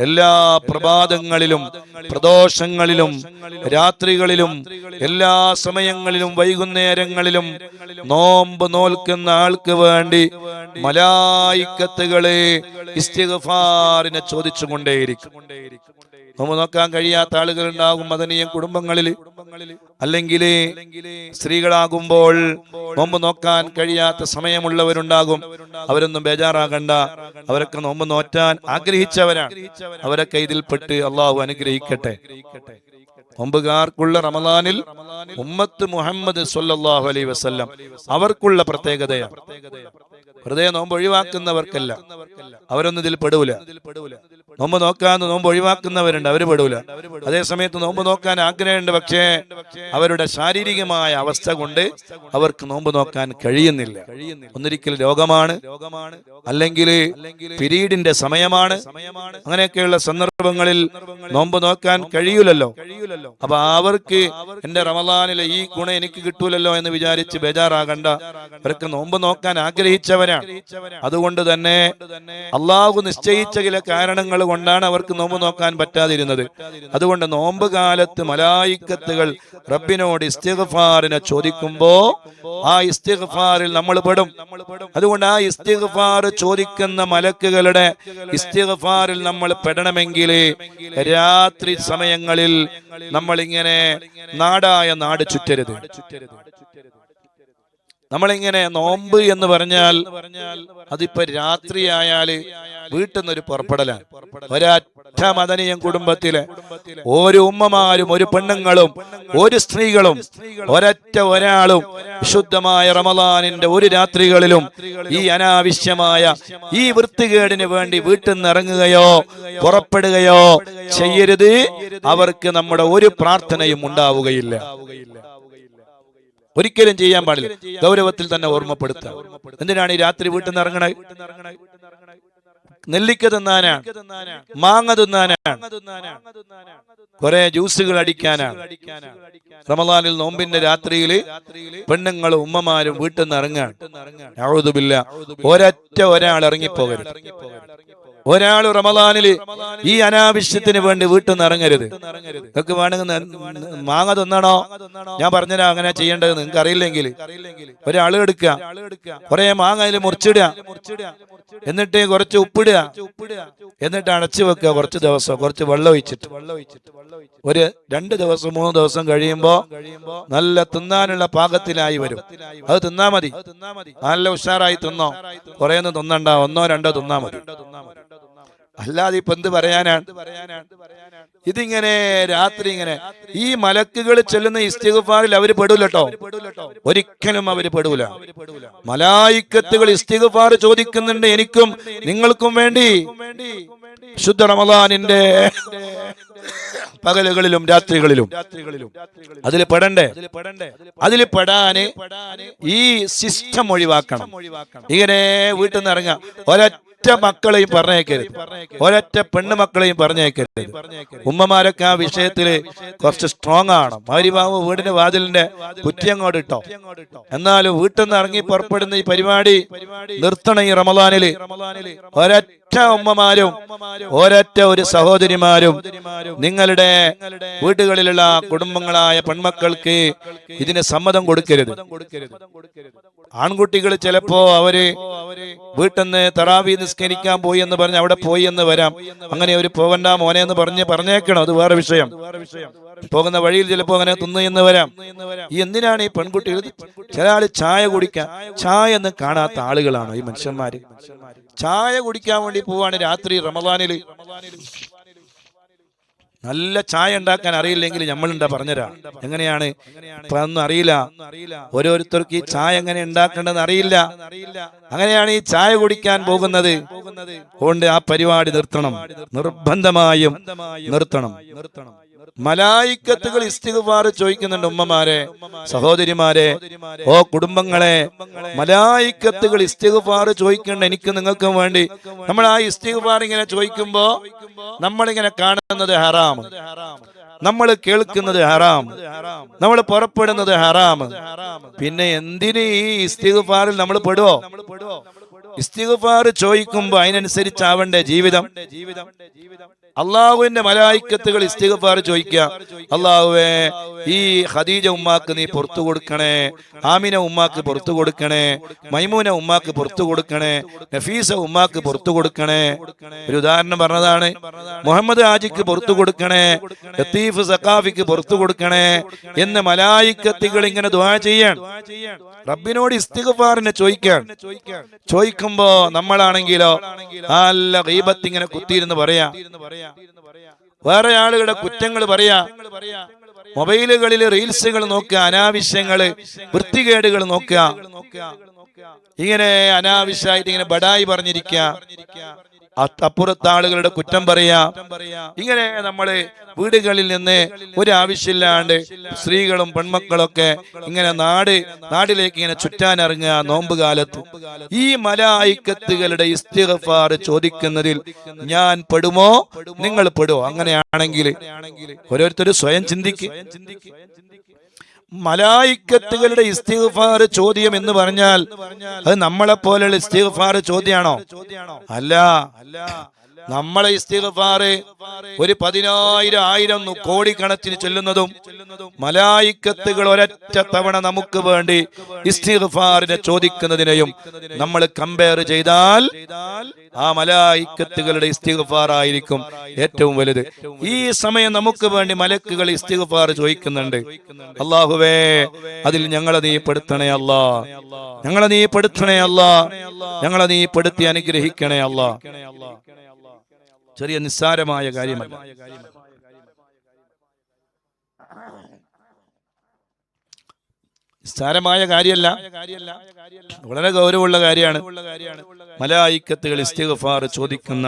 എല്ലാ പ്രഭാതങ്ങളിലും പ്രദോഷങ്ങളിലും രാത്രികളിലും എല്ലാ സമയങ്ങളിലും വൈകുന്നേരങ്ങളിലും നോമ്പ് നോൽക്കുന്ന ആൾക്ക് വേണ്ടി മലായിക്കത്തുകളെ ഇസ്തിഗ്ഫാറിനെ ചോദിച്ചുകൊണ്ടേയിരിക്കും. നോമ്പ് നോക്കാൻ കഴിയാത്ത ആളുകൾ ഉണ്ടാകും മദനീയ കുടുംബങ്ങളിൽ. അല്ലെങ്കിൽ സ്ത്രീകളാകുമ്പോൾ നോമ്പ് നോക്കാൻ കഴിയാത്ത സമയമുള്ളവരുണ്ടാകും. അവരൊന്നും ബേജാറാകണ്ട, അവരൊക്കെ നോമ്പ് നോറ്റാൻ ആഗ്രഹിച്ചവരാണ്. അവരൊക്കെ ഇതിൽപ്പെട്ട് അള്ളാഹു അനുഗ്രഹിക്കട്ടെ. നോമ്പുകാർക്കുള്ള റമദാനിൽ ഉമ്മത്ത് മുഹമ്മദ് സ്വല്ലല്ലാഹു അലൈഹി വസല്ലം അവർക്കുള്ള പ്രത്യേകതയാണ്. വെറുതെ നോമ്പ് ഒഴിവാക്കുന്നവർക്കല്ല, അവരൊന്നും ഇതിൽ പെടൂല. നോമ്പ് നോക്കാൻ നോമ്പ് ഒഴിവാക്കുന്നവരുണ്ട്, അവര് പെടൂല. അതേ സമയത്ത് നോമ്പ് നോക്കാൻ ആഗ്രഹമുണ്ട്, പക്ഷേ അവരുടെ ശാരീരികമായ അവസ്ഥ കൊണ്ട് അവർക്ക് നോമ്പ് നോക്കാൻ കഴിയുന്നില്ല. ഒന്നിരിക്കൽ രോഗമാണ്, അല്ലെങ്കിൽ പിരീഡിന്റെ സമയമാണ്, അങ്ങനെയൊക്കെയുള്ള സന്ദർഭങ്ങളിൽ നോമ്പ് നോക്കാൻ കഴിയൂലല്ലോ. അപ്പൊ അവർക്ക് എന്റെ റമദാനിലെ ഈ ഗുണം എനിക്ക് കിട്ടൂലല്ലോ എന്ന് വിചാരിച്ച് ബേജാറാകണ്ട. അവർക്ക് നോമ്പ് നോക്കാൻ ആഗ്രഹിച്ചവരാണ്. അതുകൊണ്ട് തന്നെ അള്ളാഹു നിശ്ചയിച്ച ചില കാരണങ്ങൾ കൊണ്ടാണ് അവർക്ക് നോമ്പ് നോക്കാൻ പറ്റാതിരുന്നത്. അതുകൊണ്ട് നോമ്പ് കാലത്ത് മലായിക്കത്തുകൾ റബ്ബിനോട് ഇസ്തിഗ്ഫാറിനെ ചോദിക്കുമ്പോ ആ ഇസ്തിഗ്ഫാറിൽ നമ്മൾ പെടും. അതുകൊണ്ട് ആ ഇസ്തിഗ്ഫാർ ചോദിക്കുന്ന മലക്കുകളുടെ ഇസ്തിഗ്ഫാറിൽ നമ്മൾ പെടണമെങ്കിൽ രാത്രി സമയങ്ങളിൽ നമ്മൾ ഇങ്ങനെ നാടായ നാട് ചുറ്റരുത്. നമ്മളിങ്ങനെ നോമ്പ് എന്ന് പറഞ്ഞാൽ അതിപ്പോ രാത്രിയായാല് വീട്ടിൽ നിന്നൊരു പുറപ്പെടലാണ്. ഒരൊറ്റ മദനിയം കുടുംബത്തിലെ ഒരു ഉമ്മമാരും ഒരു പെണ്ണുങ്ങളും ഒരു സ്ത്രീകളും ഒരാളും വിശുദ്ധമായ റമദാനിന്റെ ഒരു രാത്രികളിലും ഈ അനാവശ്യമായ ഈ വൃത്തികേടിന് വേണ്ടി വീട്ടിൽ നിന്ന് ഇറങ്ങുകയോ പുറപ്പെടുകയോ ചെയ്യരുത്. അവർക്ക് നമ്മുടെ ഒരു പ്രാർത്ഥനയും ഉണ്ടാവുകയില്ല. ഒരിക്കലും ചെയ്യാൻ പാടില്ല. ഗൗരവത്തിൽ തന്നെ ഓർമ്മപ്പെടുത്തുക. എന്തിനാണ് ഈ രാത്രി വീട്ടിൽ നിന്ന് ഇറങ്ങണേ? നെല്ലിക്ക തിന്നാനാണ്, മാങ്ങ തിന്നാനാണ്, കുറെ ജ്യൂസുകൾ അടിക്കാനാണ്. റമദാനിൽ നോമ്പിന്റെ രാത്രിയിൽ പെണ്ണുങ്ങളും ഉമ്മമാരും വീട്ടിൽ നിന്ന് ഇറങ്ങാൻ അഊദു ബില്ലാഹ്. ഒരാൾ ഇറങ്ങിപ്പോകരുത്. ഒരാൾ റമദാനിൽ ഈ അനാവശ്യത്തിന് വേണ്ടി വീട്ടിൽ നിന്ന് ഇറങ്ങരുത്. നിങ്ങൾക്ക് വേണമെങ്കിൽ മാങ്ങ തിന്നണോ, ഞാൻ പറഞ്ഞുതരാം അങ്ങനെ ചെയ്യേണ്ടത്. നിങ്ങൾക്ക് അറിയില്ലെങ്കിൽ ഒരാൾ എടുക്കുക, കുറെ മാങ്ങ അതിൽ മുറിച്ചിടുക, എന്നിട്ട് കുറച്ച് ഉപ്പിടുക, എന്നിട്ട് അടച്ചു വെക്കുക. കുറച്ച് ദിവസം കുറച്ച് വെള്ളം ഒഴിച്ചിട്ട് ഒരു 2 ദിവസം 3 ദിവസം കഴിയുമ്പോ നല്ല തിന്നാനുള്ള പാകത്തിലായി വരും. അത് തിന്നാ മതി, നല്ല ഉഷാറായി തിന്നോ. കുറെ ഒന്നും തിന്നണ്ട, 1 2 തിന്നാ മതി. അല്ലാതെ ഇപ്പൊ എന്ത് പറയാനാണ്? ഇതിങ്ങനെ രാത്രി ഇങ്ങനെ ഈ മലക്കുകൾ ചെല്ലുന്ന ഇസ്തിഗ്ഫാറിൽ അവര് പെടൂലട്ടോ, ഒരിക്കലും അവര് പെടൂല. മലായിക്കത്തുകൾ ഇസ്തിഗ്ഫാർ ചോദിക്കുന്നുണ്ട് എനിക്കും നിങ്ങൾക്കും വേണ്ടി. ശുദ്ധ റമദാനിന്റെ പകലുകളിലും രാത്രികളിലും അതിൽ പെടണ്ടേ? അതിൽ പെടാന് ഈ സിസ്റ്റം ഒഴിവാക്കണം. ഇങ്ങനെ വീട്ടിൽ നിന്ന് ഇറങ്ങാം, ഒരൊറ്റ മക്കളെയും പറഞ്ഞേക്കരുത്, ഒരൊറ്റ പെണ്ണുമക്കളെയും പറഞ്ഞേക്കരുത്. ഉമ്മമാരൊക്കെ ആ വിഷയത്തില് കുറച്ച് സ്ട്രോങ് ആണ്. മഗ്‌രിബാവ് വീടിന്റെ വാതിലിന്റെ കുറ്റി അങ്ങോട്ട് ഇട്ടോ. എന്നാലും വീട്ടിൽ നിന്ന് ഇറങ്ങി പുറപ്പെടുന്ന ഈ പരിപാടി നിർത്തണം. ഈ റമദാനില് ഒരൊറ്റ ഉമ്മമാരും ഒരൊറ്റ ഒരു സഹോദരിമാരും നിങ്ങളുടെ വീടുകളിലുള്ള കുടുംബങ്ങളായ പെൺമക്കൾക്ക് ഇതിന് സമ്മതം കൊടുക്കരുത്. ആൺകുട്ടികൾ ചിലപ്പോ അവര് വീട്ടിൽ നിന്ന് തറാവി നിസ്കരിക്കാൻ പോയി എന്ന് പറഞ്ഞ് അവിടെ പോയി എന്ന് വരാം. അങ്ങനെ ഒരു പോകണ്ട മോനെ എന്ന് പറഞ്ഞേക്കണം, അത് വേറെ വിഷയം. പോകുന്ന വഴിയിൽ ചിലപ്പോ അങ്ങനെ തിന്നു എന്ന് വരാം. ഈ എന്തിനാണ് ഈ പെൺകുട്ടികൾ? ചില ആള് ചായ കുടിക്കാൻ, ചായ എന്ന് കാണാത്ത ആളുകളാണോ ഈ മനുഷ്യന്മാര്? ചായ കുടിക്കാൻ വേണ്ടി പോവാണ് രാത്രി റമദാനില്. നല്ല ചായ ഉണ്ടാക്കാൻ അറിയില്ലെങ്കിൽ നമ്മളുണ്ടാ പറഞ്ഞുതരാം. എങ്ങനെയാണ് ഇപ്പൊ ഒന്നും അറിയില്ല. ഓരോരുത്തർക്ക് ഈ ചായ എങ്ങനെ ഉണ്ടാക്കേണ്ടതെന്ന് അറിയില്ല. അങ്ങനെയാണ് ഈ ചായ കുടിക്കാൻ പോകുന്നത്. അതുകൊണ്ട് ആ പരിപാടി നിർത്തണം, നിർബന്ധമായും നിർത്തണം. മലായിക്കത്തുകൾ ഇസ്തിഗ്ഫാർ ചോദിക്കുന്നുണ്ട്. ഉമ്മമാരെ, സഹോദരിമാരെ, ഓ കുടുംബങ്ങളെ, മലായിക്കത്തുകൾ ഇസ്തിഗ്ഫാർ ചോദിക്കേണ്ട എനിക്ക് നിങ്ങൾക്കും വേണ്ടി. നമ്മൾ ആ ഇസ്തിഗ്ഫാർ ഇങ്ങനെ ചോദിക്കുമ്പോ നമ്മളിങ്ങനെ കാണുന്നത് ഹറാം, നമ്മൾ കേൾക്കുന്നത് ഹറാം, നമ്മൾ പുറപ്പെടുന്നത് ഹറാം. പിന്നെ എന്തിന് ഈ ഇസ്തിഗ്ഫാറിൽ നമ്മൾ പെടുവോ? ഇസ്തിഗ്ഫാർ ചോദിക്കുമ്പോ അതിനനുസരിച്ചാവണ്ടേ ജീവിതം. അള്ളാഹുവിന്റെ മലായിക്കത്തുകൾ ഇസ്തിഗ്ഫാർ ചോദിക്കുക. അള്ളാഹുവേ, ഈ ഖദീജ ഉമ്മാക്ക് നീ പുറത്തു കൊടുക്കണേ, ആമിന ഉമ്മാക്ക് പുറത്തു കൊടുക്കണേ, മൈമൂന ഉമ്മാക്ക് പുറത്തു കൊടുക്കണേ, നഫീസ ഉമ്മാക്ക് പുറത്തു കൊടുക്കണേ. ഒരു ഉദാഹരണം പറഞ്ഞതാണ്. മുഹമ്മദ് ഹാജിക്ക് പുറത്തു കൊടുക്കണേ, ലത്തീഫ് സഖാഫിക്ക് പുറത്തു കൊടുക്കണേ എന്ന് മലായിക്കത്തുകൾ ഇങ്ങനെ ദുആ ചെയ്യാൻ, റബ്ബിനോട് ഇസ്തിഗ്ഫാറിനെ ചോദിക്കുമ്പോ നമ്മളാണെങ്കിലോ നല്ല ഗീബത്ത് ഇങ്ങനെ കുത്തിയിരുന്ന് പറയാ, വേറെ ആളുകളുടെ കുറ്റങ്ങൾ പറയാ. മൊബൈലുകളിൽ റീൽസുകൾ നോക്കുക, അനാവശ്യങ്ങള്, വൃത്തികേടുകൾ നോക്കുക, ഇങ്ങനെ അനാവശ്യമായിട്ട് ഇങ്ങനെ ബഡായി പറഞ്ഞിരിക്കുക, അപ്പുറത്തെ ആളുകളുടെ കുറ്റം പറയാ. ഇങ്ങനെ നമ്മള് വീടുകളിൽ നിന്ന് ഒരു ആവശ്യമില്ലാണ്ട് സ്ത്രീകളും പെൺമക്കളൊക്കെ ഇങ്ങനെ നാടിലേക്ക് ഇങ്ങനെ ചുറ്റാനിറങ്ങുക. നോമ്പ് കാലത്ത് ഈ മലായിക്കത്തുകളുടെ ഇസ്തിഗ്ഫാർ ചോദിക്കുന്നതിൽ ഞാൻ പെടുമോ, നിങ്ങൾ പെടുമോ? അങ്ങനെയാണെങ്കിൽ ഓരോരുത്തരും സ്വയം ചിന്തിക്ക്. മലായിക്കത്തുകളുടെ ഇസ്തിഗ്ഫാർ ചോദ്യം എന്ന് പറഞ്ഞാൽ അത് നമ്മളെ പോലെയുള്ള ഇസ്തിഗ്ഫാർ ചോദ്യമാണോ? അല്ല. നമ്മളെ ഇസ്തിഗ്ഫാർ ഒരു 10,000 1000 കോടിക്കണക്കിന് ചൊല്ലുന്നതും മലായിക്കത്തുകൾ ഒരൊറ്റ തവണ നമുക്ക് വേണ്ടി ഇസ്തിഗ്ഫാറിനെ ചോദിക്കുന്നതിനെയും നമ്മൾ കമ്പയർ ചെയ്താൽ ആ മലായിക്കത്തുകളുടെ ഇസ്തിഗ്ഫാർ ആയിരിക്കും ഏറ്റവും വലുത്. ഈ സമയം നമുക്ക് വേണ്ടി മലക്കുകൾ ഇസ്തിഗ്ഫാർ ചോദിക്കുന്നുണ്ട്. അല്ലാഹുവേ, അതിൽ ഞങ്ങളെ നീ പെടുത്തണേ അല്ലാ, ഞങ്ങളെ നീ പെടുത്തണേ അല്ലാ, ഞങ്ങളെ നീ പെടുത്തി അനുഗ്രഹിക്കണേ അല്ലാ. ചെറിയ നിസ്സാരമായ കാര്യമല്ല. നിസ്സാരമായ കാര്യമല്ല, വളരെ ഗൗരവമുള്ള കാര്യമാണ്. മലായിക്കത്തുകൾ ഇസ്തിഗ്ഫാർ ചോദിക്കുന്ന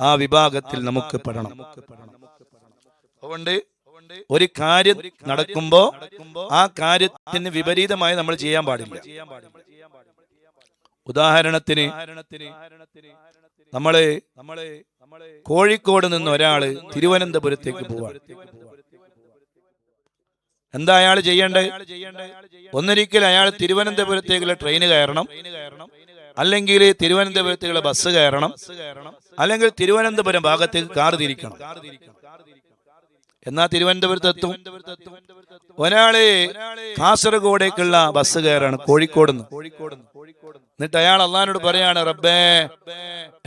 ആ വിഭാഗത്തിൽ നമുക്ക് പെടണം. അതുകൊണ്ട് ഒരു കാര്യം നടക്കുമ്പോ ആ കാര്യത്തിന് വിപരീതമായി നമ്മൾ ചെയ്യാൻ പാടില്ല. ഉദാഹരണത്തിന് നമ്മള് കോഴിക്കോട് നിന്ന് ഒരാള് തിരുവനന്തപുരത്തേക്ക് പോവാണ്. എന്താ അയാൾ ചെയ്യേണ്ടത്? ഒന്നൊരിക്കൽ അയാൾ തിരുവനന്തപുരത്തേക്കുള്ള ട്രെയിന് കയറണം, അല്ലെങ്കിൽ തിരുവനന്തപുരത്തേക്കുള്ള ബസ് കയറണം, അല്ലെങ്കിൽ തിരുവനന്തപുരം ഭാഗത്തേക്ക് കാർ തിരിക്കണം. എന്നാ തിരുവനന്തപുരത്തെത്തും. ഒരാള് കാസർഗോഡേക്കുള്ള ബസ് കയറാണ് കോഴിക്കോട് നിന്ന്. എന്നിട്ട് അയാൾ അള്ളാഹിനോട് പറയാണ്, റബ്ബേ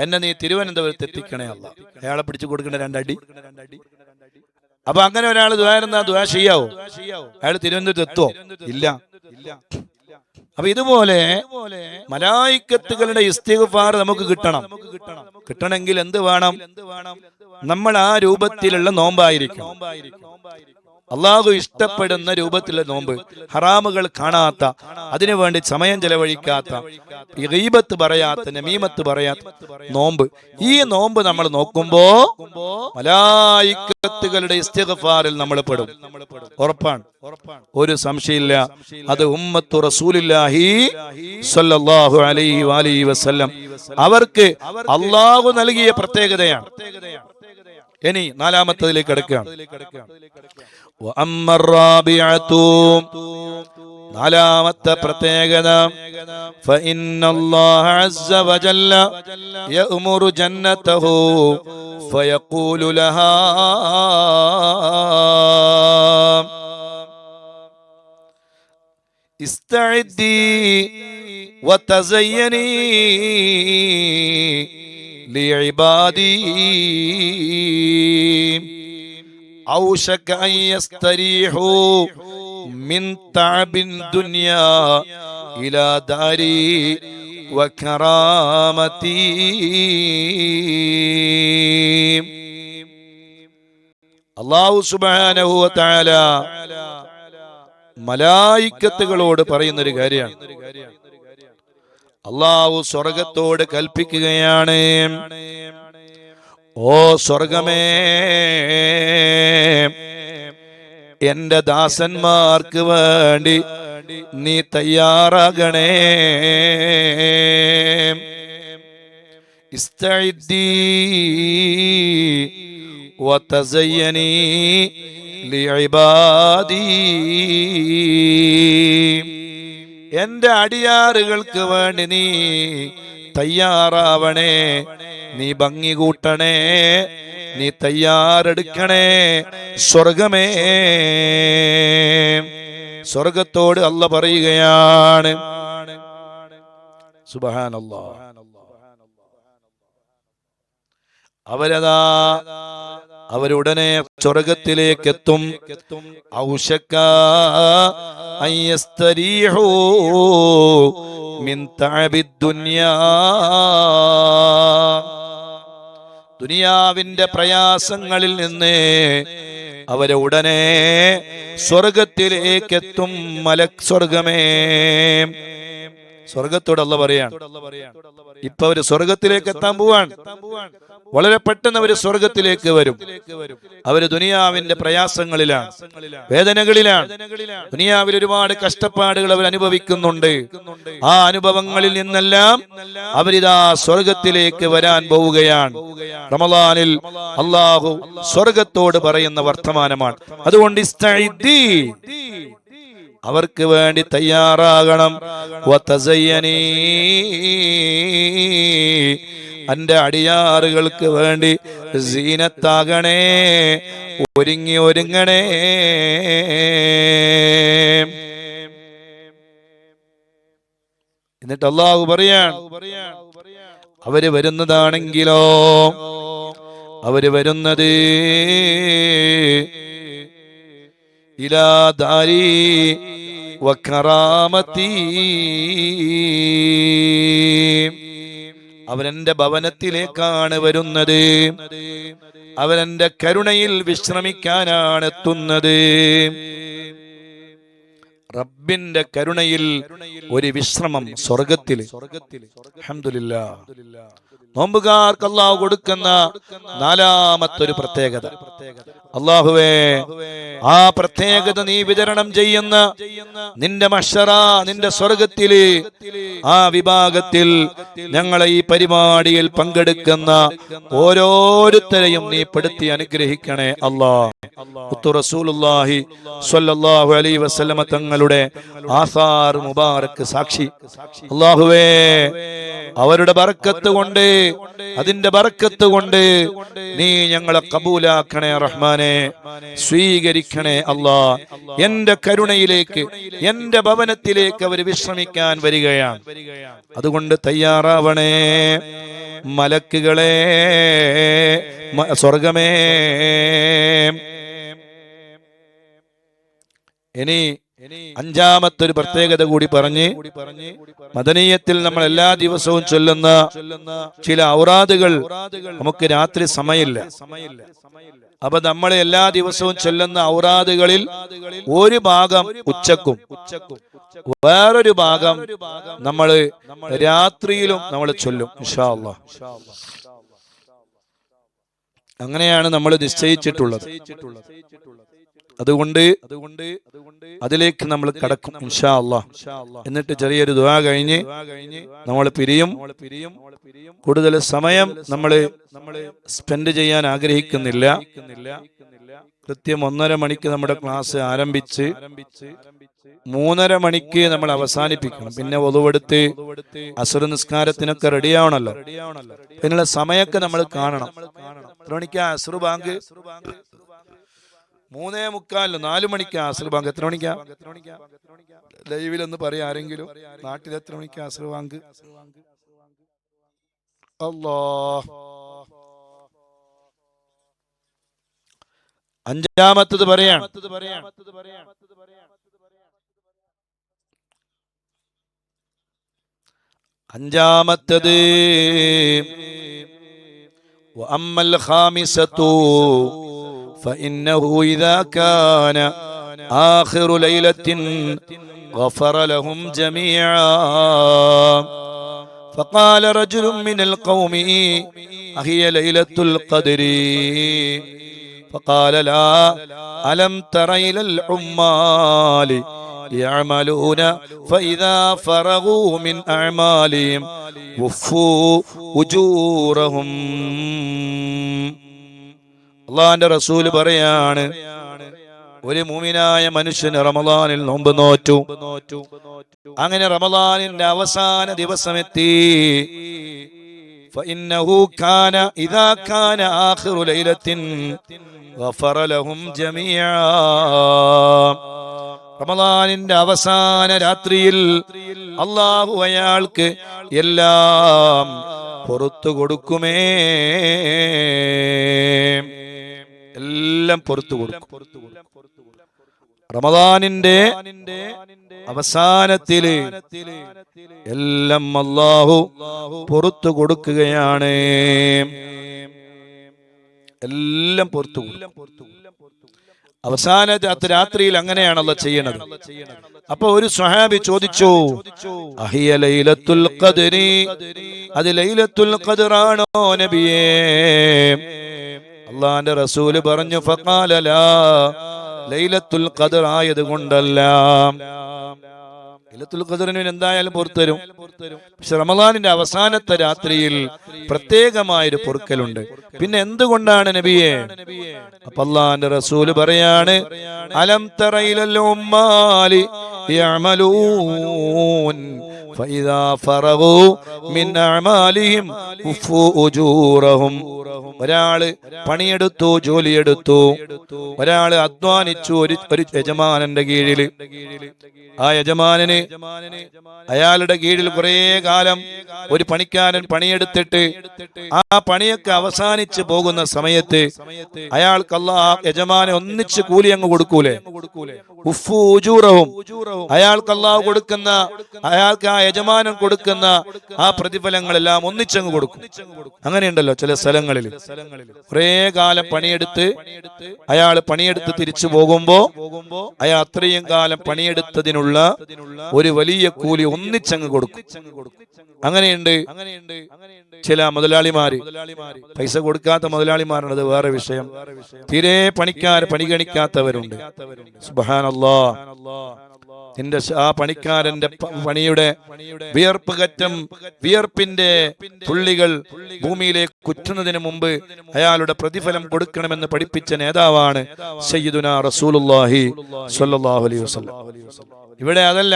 എന്നെ നീ തിരുവനന്തപുരത്ത് എത്തിക്കണേ അല്ലാ. അയാളെ പിടിച്ചു കൊടുക്കേണ്ട 2 അടി. അപ്പൊ അങ്ങനെ ഒരാൾ ദുആ ചെയ്യാവോ? അയാൾ തിരുവനന്തപുരത്ത് എത്തുവോ? ഇല്ല. അപ്പൊ ഇതുപോലെ മലായിക്കത്തുകളുടെ ഇസ്തിഗ്ഫാർ നമുക്ക് കിട്ടണമെങ്കിൽ എന്ത് വേണം? നമ്മൾ ആ രൂപത്തിലുള്ള നോമ്പായിരിക്കും. അള്ളാഹു ഇഷ്ടപ്പെടുന്ന രൂപത്തിലുള്ള നോമ്പ്, ഹറാമുകൾ കാണാത്ത, അതിനുവേണ്ടി സമയം ചെലവഴിക്കാത്ത, ഗീബത്ത് പറയാത്ത, നമീമത്ത് പറയാത്ത നോമ്പ്. ഈ നോമ്പ് നമ്മൾ നോക്കുമ്പോ മലായിക്കത്തുകളുടെ ഇസ്തിഗ്ഫാറിൽ നമ്മൾ പെടും. ഉറപ്പാണ്, ഒരു സംശയമില്ല. അത് ഉമ്മത്തു റസൂലുള്ളാഹി സ്വല്ലല്ലാഹു അലൈഹി വഅലിഹി വസല്ലം അവർക്ക് അള്ളാഹു നൽകിയ പ്രത്യേകതയാണ്. ഇനി 4-മത്തേതിലേക്ക് കടക്കുകയാണ്. നാലാമത്തെ പ്രത്യേകത, ഫഇന്നല്ലാഹ അസ്സ വജല്ല യഅ്മുറു ജന്നതഹു ഫയഖൂലു ലഹാ ഇസ്തഇദ്ദി വതസയ്യനി ലിഇബാദി ഔശക അൻ യസ്തരീഹു മിൻ തഅബിൻ ദുനിയാ ഇലാ ദാരി വകറാമതി. അല്ലാഹു സുബ്ഹാനഹു വ തആല മലായിക്കത്തുകളോട് പറയുന്നൊരു കാര്യമാണ്. അല്ലാഹു സ്വർഗത്തോട് കൽപ്പിക്കുകയാണ്, ഓ സ്വർഗമേ, എന്റെ ദാസന്മാർക്ക് വേണ്ടി നീ തയ്യാറാകണേ. ഇസ്തഇദ്ദി വതസയ്യനി ലിഇബാദി. എന്റെ അടിയാറുകൾക്ക് വേണ്ടി നീ തയ്യാറാവണേ, നീ ഭംഗി കൂട്ടണേ, നീ തയ്യാറെടുക്കണേ. സ്വർഗമേ, സ്വർഗത്തോട് അല്ലാഹ് പറയുകയാണ്. സുബ്ഹാനല്ലാഹ്. അവരുടനെ സ്വർഗത്തിലേക്ക് എത്തും. ഔശക അൻ യസ്തരീഹു മിൻ തഅബിദ് ദുനിയാ. ദുനിയാവിന്റെ പ്രയാസങ്ങളിൽ നിന്ന് അവരെ ഉടനെ സ്വർഗത്തിലേക്ക് എത്തും മലക് സ്വർഗമേ. സ്വർഗത്തോട് അല്ലാഹു പറയാണ്, ഇപ്പൊ അവര് സ്വർഗത്തിലേക്ക് എത്താൻ പോവാണ്. വളരെ പെട്ടെന്ന് അവര് സ്വർഗത്തിലേക്ക് വരും. അവര് ദുനിയാവിന്റെ പ്രയാസങ്ങളിലാണ്, വേദനകളിലാണ്. ദുനിയാവിൽ ഒരുപാട് കഷ്ടപ്പാടുകൾ അവർ അനുഭവിക്കുന്നുണ്ട്. ആ അനുഭവങ്ങളിൽ നിന്നെല്ലാം അവരിതാ സ്വർഗത്തിലേക്ക് വരാൻ പോവുകയാണ്. റമളാനിൽ അല്ലാഹു സ്വർഗത്തോട് പറയുന്ന വർത്തമാനമാണ്. അതുകൊണ്ട് ഇസ്തഇദ്ദി, അവർക്ക് വേണ്ടി തയ്യാറാകണം. വതസയ്യനീ, അന്റെ അടിയാറുകൾക്ക് വേണ്ടി സീനത്താകണേ, ഒരുങ്ങണേ. എന്നിട്ട് അല്ലാഹു പറയാൻ, അവര് വരുന്നതാണെങ്കിലോ, അവര് വരുന്നത് ഇലാ ദാരി വകറാമതി, അവരെന്റെ ഭവനത്തിലേക്കാണ് വരുന്നത്. അവരെന്റെ കരുണയിൽ വിശ്രമിക്കാനാണ് എത്തുന്നത്. റബ്ബിന്റെ കരുണയിൽ ഒരു വിശ്രമം സ്വർഗത്തിൽ. അൽഹംദുലില്ലാഹ്. നോമ്പുകാർക്ക് അല്ലാഹു കൊടുക്കുന്ന നാലാമത്തൊരു പ്രത്യേകത, അല്ലാഹുവേ ആ പ്രത്യേകത നീ വിതരണം ചെയ്യുന്ന നിന്റെ മഹ്ശറ, നിന്റെ സ്വർഗത്തില് ആ വിഭാഗത്തിൽ ഞങ്ങളെ ഈ പരിപാടിയിൽ പങ്കെടുക്കുന്ന ഓരോരുത്തരെയും നീ പെടുത്തി അനുഗ്രഹിക്കണേ അല്ലാഹ്. മുത്തു റസൂലുള്ളാഹി സ്വല്ലല്ലാഹു അലൈഹി വസല്ലമ തങ്ങളുടെ ആസാർ മുബാറക്ക് സാക്ഷി, അല്ലാഹുവേ അവരുടെ ബർക്കത്ത് കൊണ്ട്, അതിന്റെ ബർക്കത്ത് കൊണ്ട് നീ ഞങ്ങളെ കബൂലാക്കണേ റഹ്മാനെ, സ്വീകരിക്കണേ അല്ലാ. എന്റെ കരുണയിലേക്ക്, എന്റെ ഭവനത്തിലേക്ക് അവർ വിശ്രമിക്കാൻ വരികയാണ്. അതുകൊണ്ട് തയ്യാറാവണേ മലക്കുകളെ, സ്വർഗമേ. ഇനി അഞ്ചാമത്തൊരു പ്രത്യേകത കൂടി പറഞ്ഞ്, മദനീയത്തിൽ നമ്മൾ എല്ലാ ദിവസവും ചൊല്ലുന്ന ചില ഔറാദുകൾ നമുക്ക് രാത്രി സമയമില്ല. അപ്പൊ നമ്മൾ എല്ലാ ദിവസവും ചൊല്ലുന്ന ഔറാദുകളിൽ ഒരു ഭാഗം ഉച്ചക്കും വേറൊരു ഭാഗം നമ്മൾ രാത്രിയിലും നമ്മൾ ചൊല്ലും ഇൻഷാ അല്ലാഹ്. അങ്ങനെയാണ് നമ്മൾ നിശ്ചയിച്ചിട്ടുള്ളത്. അതുകൊണ്ട് അതിലേക്ക് നമ്മൾ കടക്കും ഇൻഷാ അല്ലാഹ്. എന്നിട്ട് ചെറിയൊരു ദുആ കഴിഞ്ഞ് നമ്മൾ പിരിയും. കൂടുതൽ സമയം നമ്മൾ സ്പെൻഡ് ചെയ്യാൻ ആഗ്രഹിക്കുന്നില്ല. കൃത്യം 1:30 മണിക്ക് നമ്മുടെ ക്ലാസ് ആരംഭിച്ച് 3:30 മണിക്ക് നമ്മൾ അവസാനിപ്പിക്കണം. പിന്നെ വളുവെടുത്ത് അസ്ർ നിസ്കാരത്തിനൊക്കെ റെഡിയാവണല്ലോ. അതിനുള്ള സമയമൊക്കെ നമ്മൾ കാണണം. എത്ര മണിക്കാ അസ്ർ ബാങ്ക്? 3:45, 4 മണിക്കാ അസ്ർ ബാങ്ക്. എത്ര മണിക്കാ ലൈവിലൊന്ന് പറയാ ആരെങ്കിലും? നാട്ടിൽ എത്ര മണിക്കാ അസ്ർ ബാങ്ക്? അല്ലാഹ്. അഞ്ചാമത്തത് പറയാൻ, അഞ്ചാമത്തത് വഅമ്മൽ ഖാമിസതു فإنه إذا كان آخر ليلة غفر لهم جميعا فقال رجل من القوم أهي ليلة القدر فقال لا ألم تر إلى العمال يعملون فإذا فرغوا من أعمالهم وفوا أجورهم. അള്ളാന്റെ റസൂല് പറയാണ്, ഒരു മുഅ്മിനായ മനുഷ്യന് റമളാനിൽ നോമ്പ് നോറ്റു. അങ്ങനെ റമളാനിന്റെ അവസാന ദിവസമെത്തി. فإنه كان إذا كان آخر ليلة غفر لهم جميعا. റമളാനിന്റെ അവസാന രാത്രിയിൽ അല്ലാഹു അയാൾക്ക് എല്ലാം പുറത്തു കൊടുക്കുമേ, എല്ലാം പുറത്തു കൊടുക്കും. റമളാനിന്റെ അവസാനത്തില് എല്ലാം അല്ലാഹു പുറത്തു കൊടുക്കുകയാണ്. എല്ലാം പുറത്തു കൊടുക്കും. അവസാന രാത്രിയിൽ അങ്ങനെയാണല്ലോ ചെയ്യണത്. അപ്പൊ ഒരു സ്വഹാബി ചോദിച്ചു, അഹിയ ലൈലത്തുൽ ഖദ്രി, അത് ലൈലത്തുൽ ഖദ്റാണോ നബിയേ? അല്ലാഹുവിന്റെ റസൂല് പറഞ്ഞു, ഫഖാല ലാ, ലൈലത്തുൽ ഖദ്ർ ആയത് കൊണ്ടല്ല. ലൈലത്തുൽ ഖദ്റിന് എന്തായാലും പുറത്തരും. പക്ഷെ റമളാനിന്റെ അവസാനത്തെ രാത്രിയിൽ പ്രത്യേകമായൊരു പൊറുക്കലുണ്ട്. പിന്നെ എന്തുകൊണ്ടാണ് നബിയെ? അപ്പൊ അല്ലാഹുവിന്റെ റസൂല് പറയാണ്, അലം തറ ഇലൽ ഉമ്മാലി യഅമലൂൻ ഫഇദാ ഫറഗൂ മിൻ അഅമാലിഹിം ഉഫൂ ഉജൂറഹും. ഒരാള് പണിയെടുത്തു, ജോലിയെടുത്തു, ഒരാള് അധ്വാനിച്ചു ഒരു യജമാനന്റെ കീഴിൽ. ആ യജമാനന് അയാളുടെ കീഴിൽ കുറെ കാലം ഒരു പണിക്കാരൻ പണിയെടുത്തിട്ട് ആ പണിയൊക്കെ അവസാനിച്ച് പോകുന്ന സമയത്ത് അയാൾക്ക് അല്ലാഹ് യജമാനെ ഒന്നിച്ച് കൂലി അങ്ങ് കൊടുക്കൂലേ? ഉഫൂ ഉജൂറഹും, അയാൾക്ക് അല്ലാഹ് കൊടുക്കുന്ന, അയാൾക്ക് ആ യജമാനൻ കൊടുക്കുന്ന ആ പ്രതിഫലങ്ങളെല്ലാം ഒന്നിച്ചങ്ങ് കൊടുക്കും. അങ്ങനെയുണ്ടല്ലോ ചില സ്ഥലങ്ങളിൽ. കുറെ കാലം പണിയെടുത്ത് അയാൾ പണിയെടുത്ത് തിരിച്ചു പോകുമ്പോ അയാൾ അത്രയും കാലം പണിയെടുത്തതിനുള്ള ഒരു വലിയ കൂലി ഒന്നിച്ചങ്ങ് കൊടുക്കും. അങ്ങനെയുണ്ട് ചില മുതലാളിമാര്. പൈസ കൊടുക്കാത്ത മുതലാളിമാരാണ്, അത് വേറെ വിഷയം. തീരെ പരിഗണിക്കാത്തവരുണ്ട്. സുബ്ഹാനല്ലാഹ്. നിന്റെ ആ പണിക്കാരന്റെ പണിയുടെ വിയർപ്പ് കറ്റം, വിയർപ്പിന്റെ തുള്ളികൾ ഭൂമിയിലേക്ക് കുറ്റുന്നതിന് മുമ്പ് അയാളുടെ പ്രതിഫലം കൊടുക്കണമെന്ന് പഠിപ്പിച്ച നേതാവാണ് സയ്യിദുനാ റസൂലുള്ളാഹി സ്വല്ലല്ലാഹു അലൈഹി വസല്ലം. ഇവിടെ അതല്ല.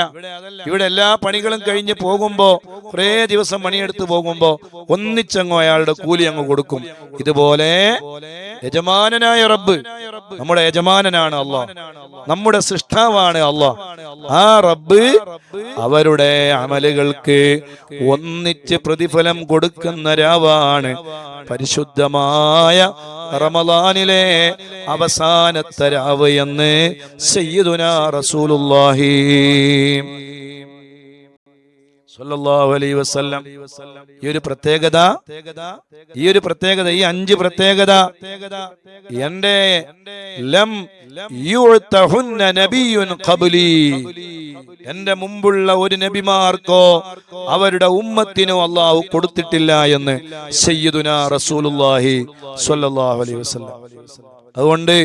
ഇവിടെ എല്ലാ പണികളും കഴിഞ്ഞ് പോകുമ്പോ, കുറെ ദിവസം പണിയെടുത്ത് പോകുമ്പോ ഒന്നിച്ചങ്ങോ അയാളുടെ കൂലി അങ്ങ് കൊടുക്കും. ഇതുപോലെ യജമാനനായ റബ്ബ്, നമ്മുടെ യജമാനനാണ് അല്ലാഹ്, നമ്മുടെ സൃഷ്ടാവാണ് അല്ലാഹ്. ആ റബ്ബ് അവരുടെ അമലുകൾക്ക് ഒന്നിച്ച് പ്രതിഫലം കൊടുക്കുന്ന രാവാണ് പരിശുദ്ധമായ റമളാനിലെ അവസാനത്തെ രാവ് എന്ന് സയ്യിദുനാ റസൂലുള്ളാഹി സ്വല്ലല്ലാഹു അലൈഹി വസല്ലം. ഈ ഒരു പ്രത്യേകത, ഈ 5 പ്രത്യേകത എന്റെ ലം യുഅതഹുന്ന നബിയ്യുൻ ഖബ്ലി, എന്റെ മുമ്പുള്ള ഒരു നബിമാർക്കോ അവരുടെ ഉമ്മത്തിനോ അല്ലാഹു കൊടുത്തിട്ടില്ല എന്ന് സയ്യിദുനാ റസൂലുള്ളാഹി സ്വല്ലല്ലാഹു അലൈഹി വസല്ലം. അതുകൊണ്ട്